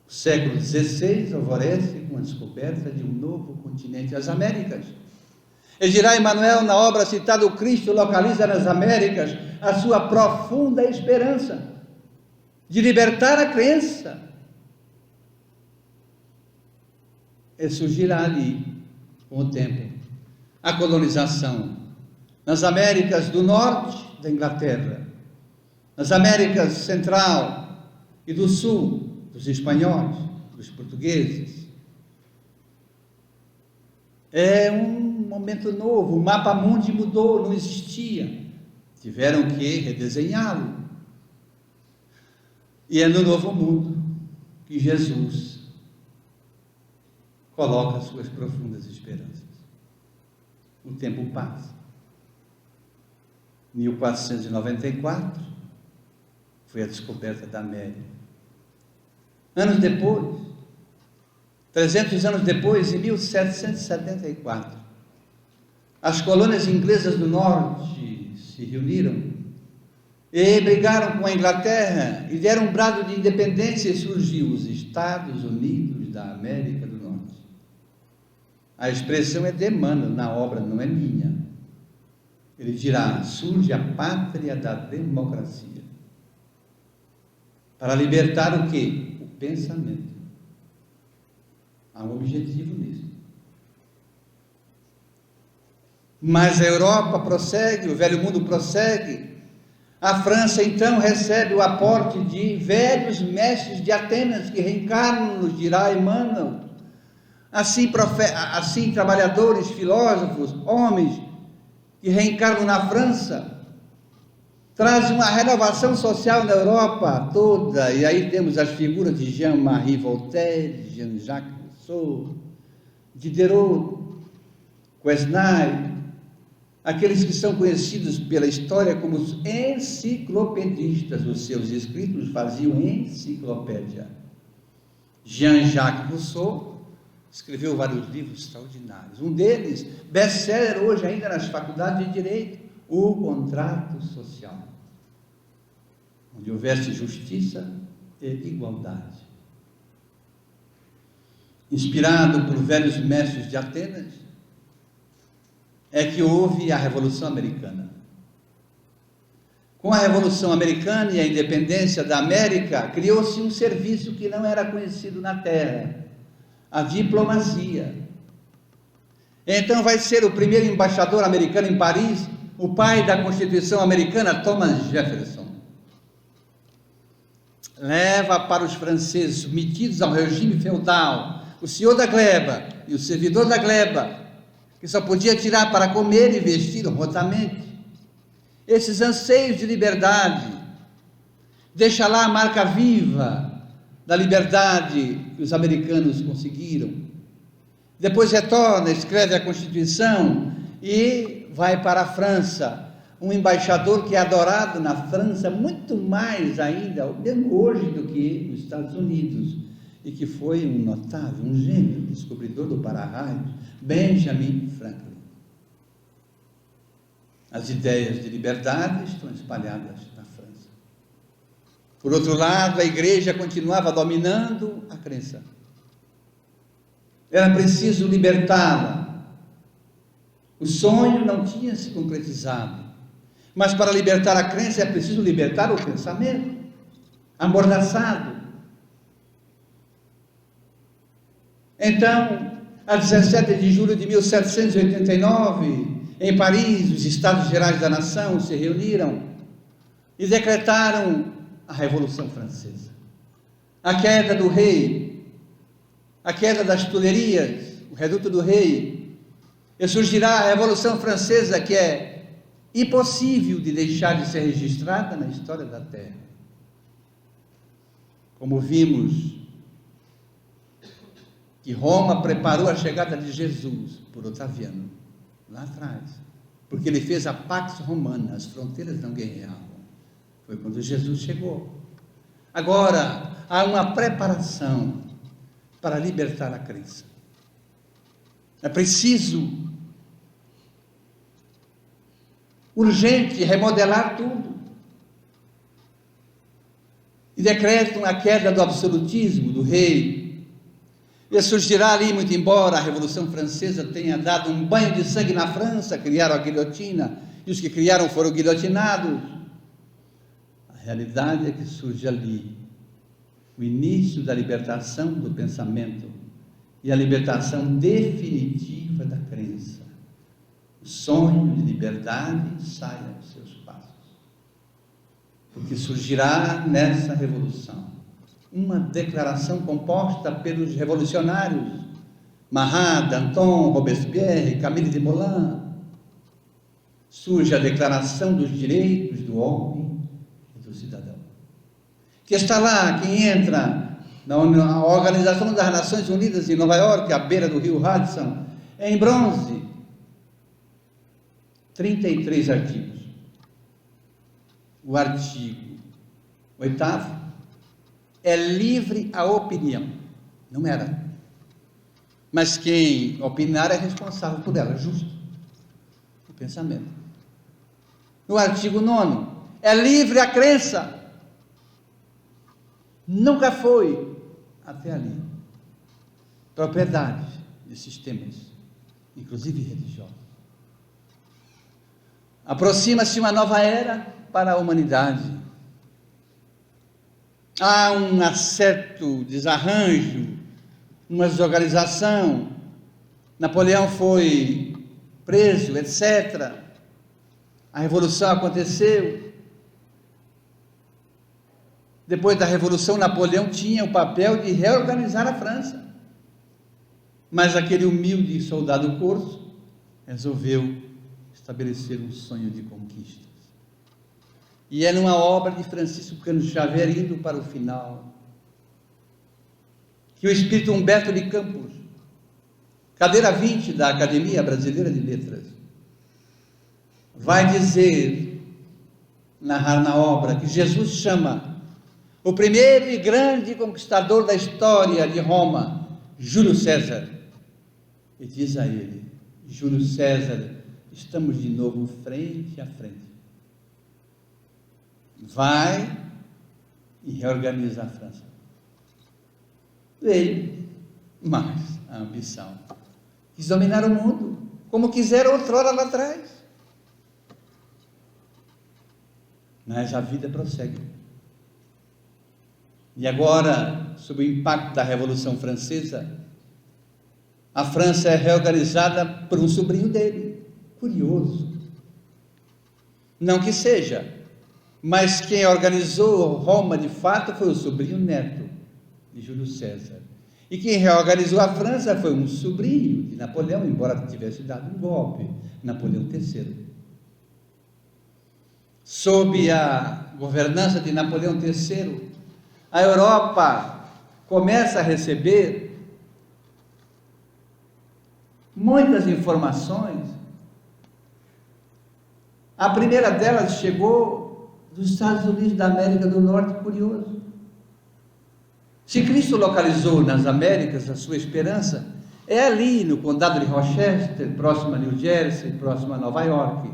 A: O século XVI alvorece com a descoberta de um novo continente, as Américas. E dirá Emmanuel, na obra citada, o Cristo localiza nas Américas a sua profunda esperança de libertar a crença. E surgirá ali, com o tempo, a colonização nas Américas do Norte da Inglaterra, nas Américas Central e do Sul, dos espanhóis, dos portugueses. É um momento novo, o mapa mundi mudou, não existia. Tiveram que redesenhá-lo. E é no novo mundo que Jesus coloca suas profundas esperanças. O tempo passa. 1494 foi a descoberta da América. Anos depois, 300 anos depois, em 1774, as colônias inglesas do norte se reuniram e brigaram com a Inglaterra e deram um brado de independência e surgiu os Estados Unidos da América do Norte. A expressão é de Emmanuel na obra, não é minha. Ele dirá: surge a pátria da democracia. Para libertar o quê? O pensamento. Há um objetivo nisso. Mas a Europa prossegue, o velho mundo prossegue. A França então recebe o aporte de velhos mestres de Atenas que reencarnam, nos dirá Emmanuel. Assim trabalhadores, filósofos, homens que reencarnam na França, trazem uma renovação social na Europa toda, e aí temos as figuras de Jean-Marie Voltaire, Jean-Jacques Rousseau, Diderot, Quesnay, aqueles que são conhecidos pela história como os enciclopedistas, os seus escritos faziam enciclopédia. Jean-Jacques Rousseau escreveu vários livros extraordinários. Um deles, best-seller hoje ainda nas faculdades de Direito, O Contrato Social, onde houvesse justiça e igualdade. Inspirado por velhos mestres de Atenas, é que houve a Revolução Americana. Com a Revolução Americana e a independência da América, criou-se um serviço que não era conhecido na Terra: a diplomacia. Então vai ser o primeiro embaixador americano em Paris, o pai da Constituição americana, Thomas Jefferson. Leva para os franceses submetidos ao regime feudal o senhor da gleba e o servidor da gleba, que só podia tirar para comer e vestir honrosamente. Esses anseios de liberdade, deixa lá a marca viva da liberdade que os americanos conseguiram. Depois retorna, escreve a Constituição e vai para a França, um embaixador que é adorado na França muito mais ainda, mesmo hoje, do que nos Estados Unidos, e que foi um notável, um gênio, descobridor do para-raios, Benjamin Franklin. As ideias de liberdade estão espalhadas na França. Por outro lado, a igreja continuava dominando a crença. Era preciso libertá-la. O sonho não tinha se concretizado, mas para libertar a crença é preciso libertar o pensamento, amordaçado. Então, a 17 de julho de 1789, em Paris, os Estados Gerais da Nação se reuniram e decretaram a Revolução Francesa. A queda do rei, a queda das Tulherias, o reduto do rei, e surgirá a Revolução Francesa, que é impossível de deixar de ser registrada na história da Terra. Como vimos, que Roma preparou a chegada de Jesus por Otaviano, lá atrás, porque ele fez a Pax Romana, as fronteiras não guerreavam. Foi quando Jesus chegou. Agora, há uma preparação para libertar a crença. É preciso, urgente, remodelar tudo. E decretam a queda do absolutismo, do rei, E surgirá ali, muito embora a Revolução Francesa tenha dado um banho de sangue na França, criaram a guilhotina, e os que criaram foram guilhotinados. A realidade é que surge ali o início da libertação do pensamento e a libertação definitiva da crença. O sonho de liberdade sai aos seus passos, porque surgirá nessa revolução uma declaração composta pelos revolucionários Marat, Danton, Robespierre, Camille Desmoulins. Surge a declaração dos direitos do homem e do cidadão, que está lá, que entra na Organização das Nações Unidas em Nova York, à beira do rio Hudson, em bronze, 33 artigos. O artigo 8º é livre a opinião. Não era. Mas quem opinar é responsável por ela, justo. O pensamento. No artigo 9º, é livre a crença. Nunca foi, até ali, propriedade de sistemas, inclusive religiosos. Aproxima-se uma nova era para a humanidade. Há um certo desarranjo, uma desorganização. Napoleão foi preso, etc. A Revolução aconteceu. Depois da Revolução, Napoleão tinha o papel de reorganizar a França. Mas aquele humilde soldado corso resolveu estabelecer um sonho de conquistas. E é numa obra de Francisco Cândido Xavier, indo para o final, que o espírito Humberto de Campos, cadeira 20 da Academia Brasileira de Letras, vai dizer, narrar na obra, que Jesus chama o primeiro e grande conquistador da história de Roma, Júlio César, e diz a ele: Júlio César, estamos de novo frente a frente. Vai e reorganiza a França. Veio, mas a ambição quis dominar o mundo, como quiseram outrora lá atrás. Mas a vida prossegue. E agora, sob o impacto da Revolução Francesa, a França é reorganizada por um sobrinho dele. Curioso. Não que seja, mas quem organizou Roma de fato foi o sobrinho neto de Júlio César. E quem reorganizou a França foi um sobrinho de Napoleão, embora tivesse dado um golpe, Napoleão III. Sob a governança de Napoleão III, a Europa começa a receber muitas informações. A primeira delas chegou dos Estados Unidos da América do Norte, curioso. Se Cristo localizou nas Américas a sua esperança, é ali no condado de Rochester, próximo a New Jersey, próximo a Nova York,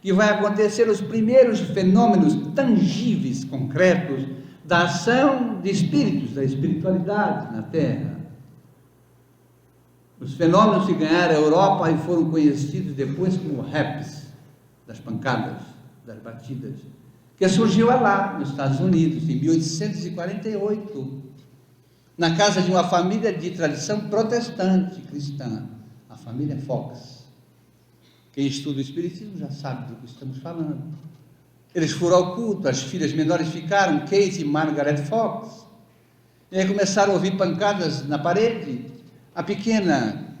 A: que vai acontecer os primeiros fenômenos tangíveis, concretos, da ação de espíritos, da espiritualidade na Terra. Os fenômenos que ganharam a Europa e foram conhecidos depois como raps, das pancadas, das batidas, que surgiu lá nos Estados Unidos, em 1848, na casa de uma família de tradição protestante cristã, a família Fox. Quem estuda o Espiritismo já sabe do que estamos falando. Eles foram ao culto, as filhas menores ficaram, Kate e Margaret Fox, e aí começaram a ouvir pancadas na parede. A pequena,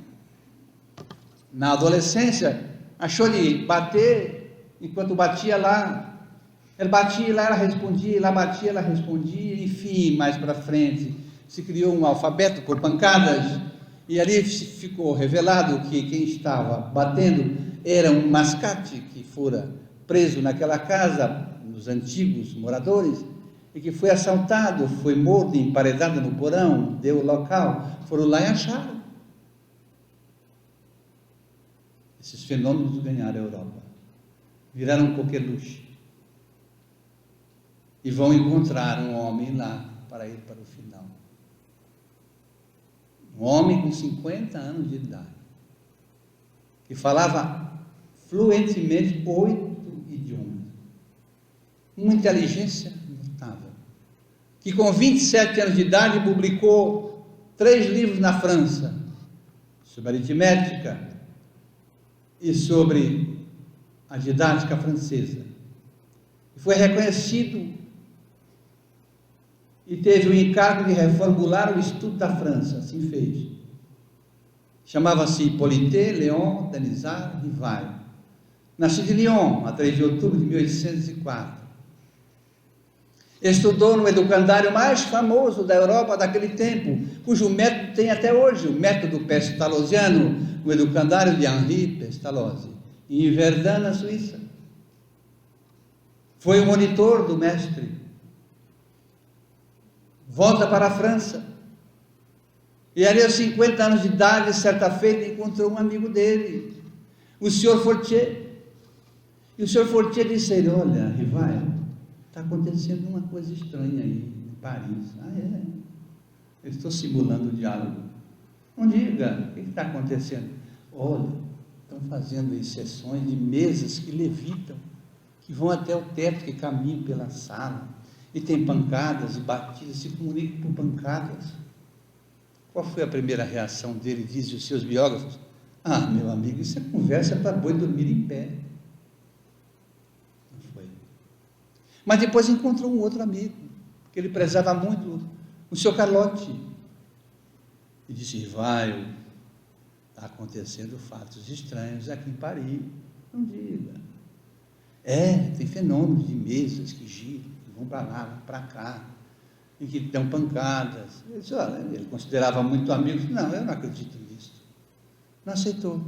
A: na adolescência, achou-lhe bater, enquanto batia lá, ela batia lá, ela respondia, lá batia, ela respondia, enfim, mais para frente, se criou um alfabeto por pancadas, e ali ficou revelado que quem estava batendo era um mascate que fora preso naquela casa, nos antigos moradores, e que foi assaltado, foi morto, emparedado no porão, deu o local, foram lá e acharam. Esses fenômenos ganharam a Europa, viraram um coqueluche, e vão encontrar um homem lá para ir para o final. Um homem com 50 anos de idade, que falava fluentemente 8 idiomas, uma inteligência notável, que com 27 anos de idade publicou 3 livros na França, sobre aritmética e sobre a didática francesa. Foi reconhecido e teve o encargo de reformular o estudo da França, assim fez. Chamava-se Hippolyte Léon Denisard Rivail. Nascido em Lyon, a 3 de outubro de 1804. Estudou no educandário mais famoso da Europa daquele tempo, cujo método tem até hoje, o método pestalozziano, o educandário de Henri Pestalozzi, em Verdun, na Suíça. Foi o monitor do mestre. Volta para a França. E ali aos 50 anos de idade, certa feita, encontrou um amigo dele, o Sr. Fortier. E o Sr. Fortier disse a ele: olha, Rivail, está acontecendo uma coisa estranha aí em Paris. Ah, é? Eu estou simulando o diálogo. Não diga, o que está acontecendo? Olha, estão fazendo aí sessões de mesas que levitam, que vão até o teto, que caminham pela sala, e tem pancadas e batidas, se comunicam por pancadas. Qual foi a primeira reação dele, dizem os seus biógrafos? Ah, meu amigo, isso é conversa para boi dormir em pé. Não foi. Mas depois encontrou um outro amigo, que ele prezava muito, o Sr. Carlotti, e disse: Rivail, está acontecendo fatos estranhos aqui em Paris. Não diga. Tem fenômenos de mesas que giram, que vão para lá, vão para cá, e que dão pancadas. Ele disse: olha, ele considerava muito amigo. Não, eu não acredito nisso. Não aceitou.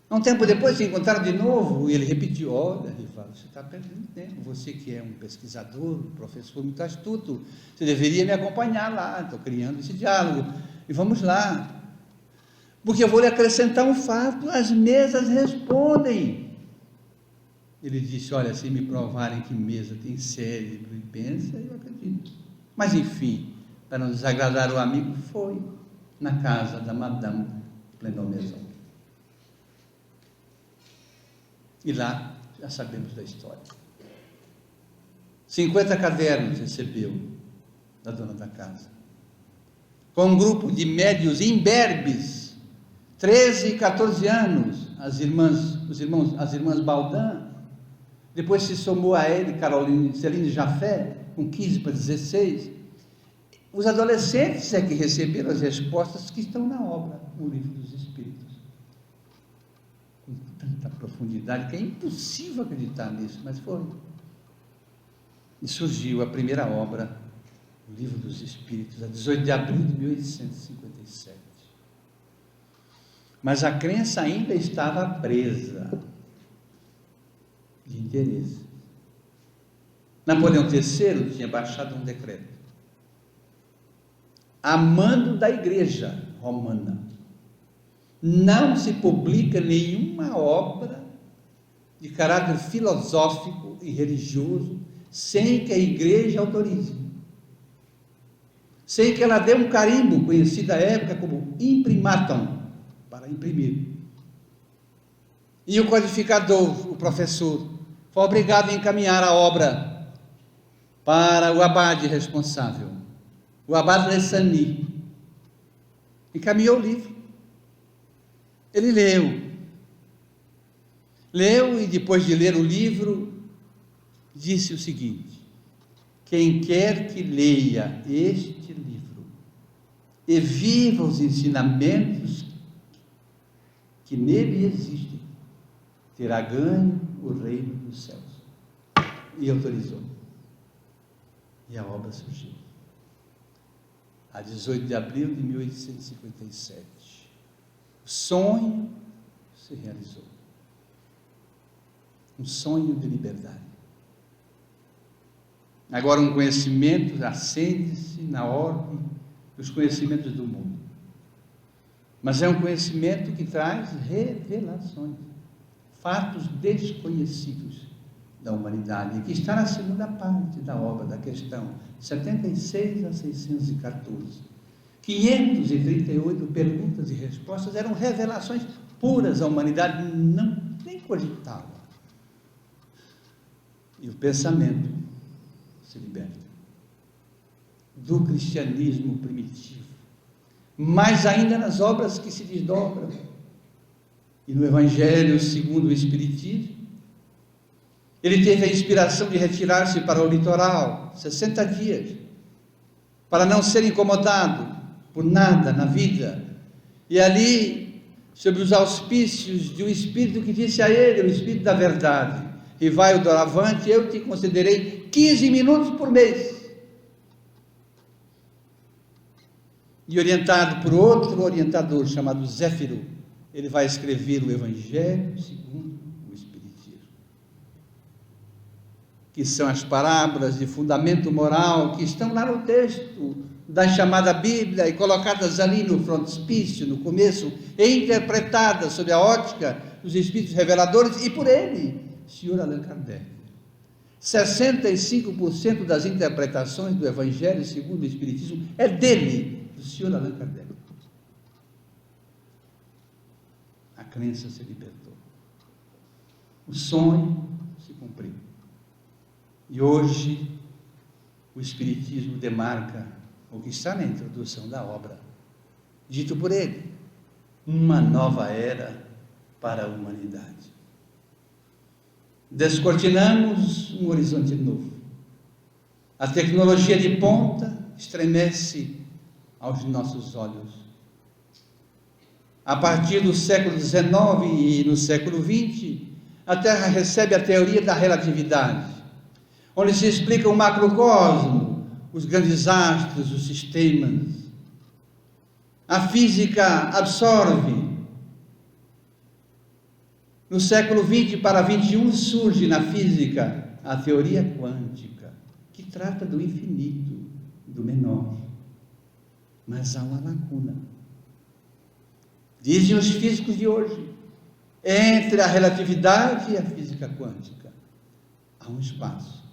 A: Um tempo depois se encontraram de novo e ele repetiu: olha, Rivail, você está perdendo tempo. Você que é um pesquisador, um professor muito astuto, você deveria me acompanhar lá. Estou criando esse diálogo. E vamos lá. Porque eu vou lhe acrescentar um fato: as mesas respondem. Ele disse: olha, se me provarem que mesa tem cérebro e pensa, eu acredito. Mas enfim, para não desagradar o amigo, foi na casa da Madame Plenomaison. E lá já sabemos da história. 50 cadernos recebeu da dona da casa, com um grupo de médios imberbes, 13 e 14 anos, as irmãs Baudin. Depois se somou a ele Celine Jaffé, com 15 para 16. Os adolescentes é que receberam as respostas que estão na obra, no Livro dos Espíritos. Com tanta profundidade que é impossível acreditar nisso, mas foi. E surgiu a primeira obra, o Livro dos Espíritos, a 18 de abril de 1857. Mas a crença ainda estava presa de interesse. Napoleão III tinha baixado um decreto, a mando da Igreja Romana: não se publica nenhuma obra de caráter filosófico e religioso sem que a Igreja autorize, sem que ela dê um carimbo, conhecido à época como imprimatum, para imprimir. E o codificador, o professor, foi obrigado a encaminhar a obra para o abade responsável, o abade Lessani. Encaminhou o livro. Ele leu e depois de ler o livro, disse o seguinte: quem quer que leia este livro e viva os ensinamentos que nele existem, terá ganho o reino dos céus. E autorizou. E a obra surgiu. A 18 de abril de 1857. O sonho se realizou. Um sonho de liberdade. Agora um conhecimento acende-se na ordem dos conhecimentos do mundo. Mas é um conhecimento que traz revelações, fatos desconhecidos da humanidade, que está na segunda parte da obra, da questão 76 a 614, 538 perguntas e respostas eram revelações puras, a humanidade nem cogitava. E o pensamento se liberta do cristianismo primitivo, mais ainda nas obras que se desdobram. E no Evangelho segundo o Espiritismo, ele teve a inspiração de retirar-se para o litoral, 60 dias, para não ser incomodado por nada na vida. E ali, sob os auspícios de um Espírito que disse a ele, o Espírito da verdade: e vai o doravante, eu te concederei 15 minutos por mês. E orientado por outro orientador chamado Zéfiro, ele vai escrever o Evangelho segundo o Espiritismo, que são as parábolas de fundamento moral que estão lá no texto da chamada Bíblia e colocadas ali no frontispício, no começo, e interpretadas sob a ótica dos Espíritos reveladores e por ele, Sr. Allan Kardec. 65% das interpretações do Evangelho segundo o Espiritismo é dele, do Sr. Allan Kardec. A crença se libertou. O sonho se cumpriu. E hoje, o Espiritismo demarca o que está na introdução da obra, dito por ele: uma nova era para a humanidade. Descortinamos um horizonte novo. A tecnologia de ponta estremece aos nossos olhos. A partir do século XIX e no século XX, a Terra recebe a teoria da relatividade, onde se explica o macrocosmo, os grandes astros, os sistemas. A física absorve. No século XX para XXI surge na física a teoria quântica, que trata do infinito, do menor. Mas há uma lacuna. Dizem os físicos de hoje, entre a relatividade e a física quântica há um espaço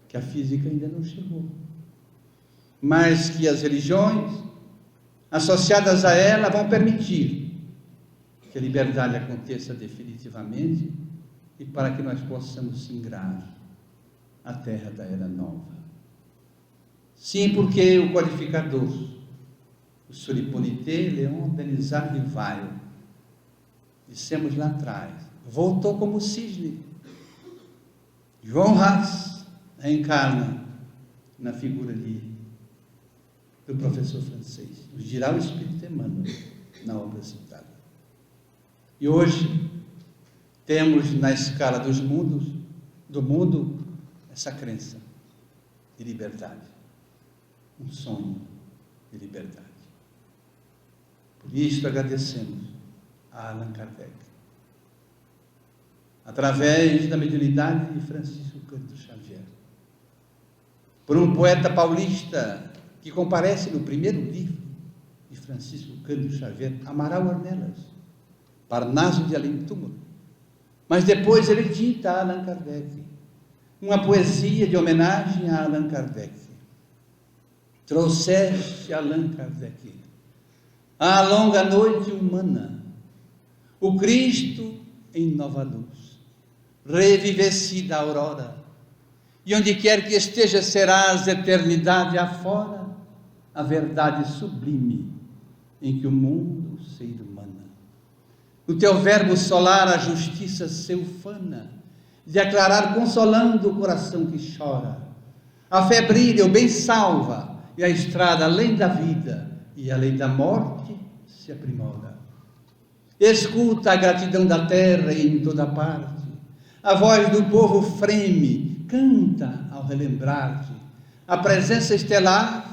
A: que a física ainda não chegou, mas que as religiões associadas a ela vão permitir que a liberdade aconteça definitivamente e para que nós possamos singrar a terra da era nova. Sim, porque o codificador, o Sr. Hippolyte Léon Denisard Rivail, dissemos lá atrás, voltou como cisne. João Haas reencarna na figura do professor francês, nos dirá o Espírito Emmanuel na obra citada. E hoje temos na escala do mundo, essa crença de liberdade, um sonho de liberdade. Por isso agradecemos a Allan Kardec, através da mediunidade de Francisco Cândido Xavier, por um poeta paulista que comparece no primeiro livro de Francisco Cândido Xavier, Amaral Ornelas, Parnaso de Além-Túmulo. Mas depois ele dita a Allan Kardec, uma poesia de homenagem a Allan Kardec. Trouxeste, Allan Kardec, à longa noite humana, o Cristo em nova luz, revivecida a aurora, e onde quer que esteja serás eternidade afora, a verdade sublime em que o mundo se irmana. No teu verbo solar a justiça se ufana, de aclarar consolando o coração que chora. A fé brilha, o bem salva, e a estrada além da vida e além da morte se aprimora. Escuta a gratidão da terra em toda parte, a voz do povo freme, canta ao relembrar-te a presença estelar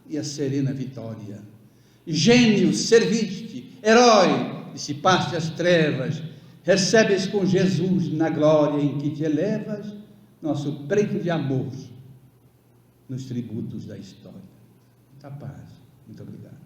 A: e a serena vitória. Gênio, serviste, herói, dissipaste as trevas, recebes com Jesus na glória em que te elevas, nosso preito de amor nos tributos da história. Muita paz. Muito obrigado.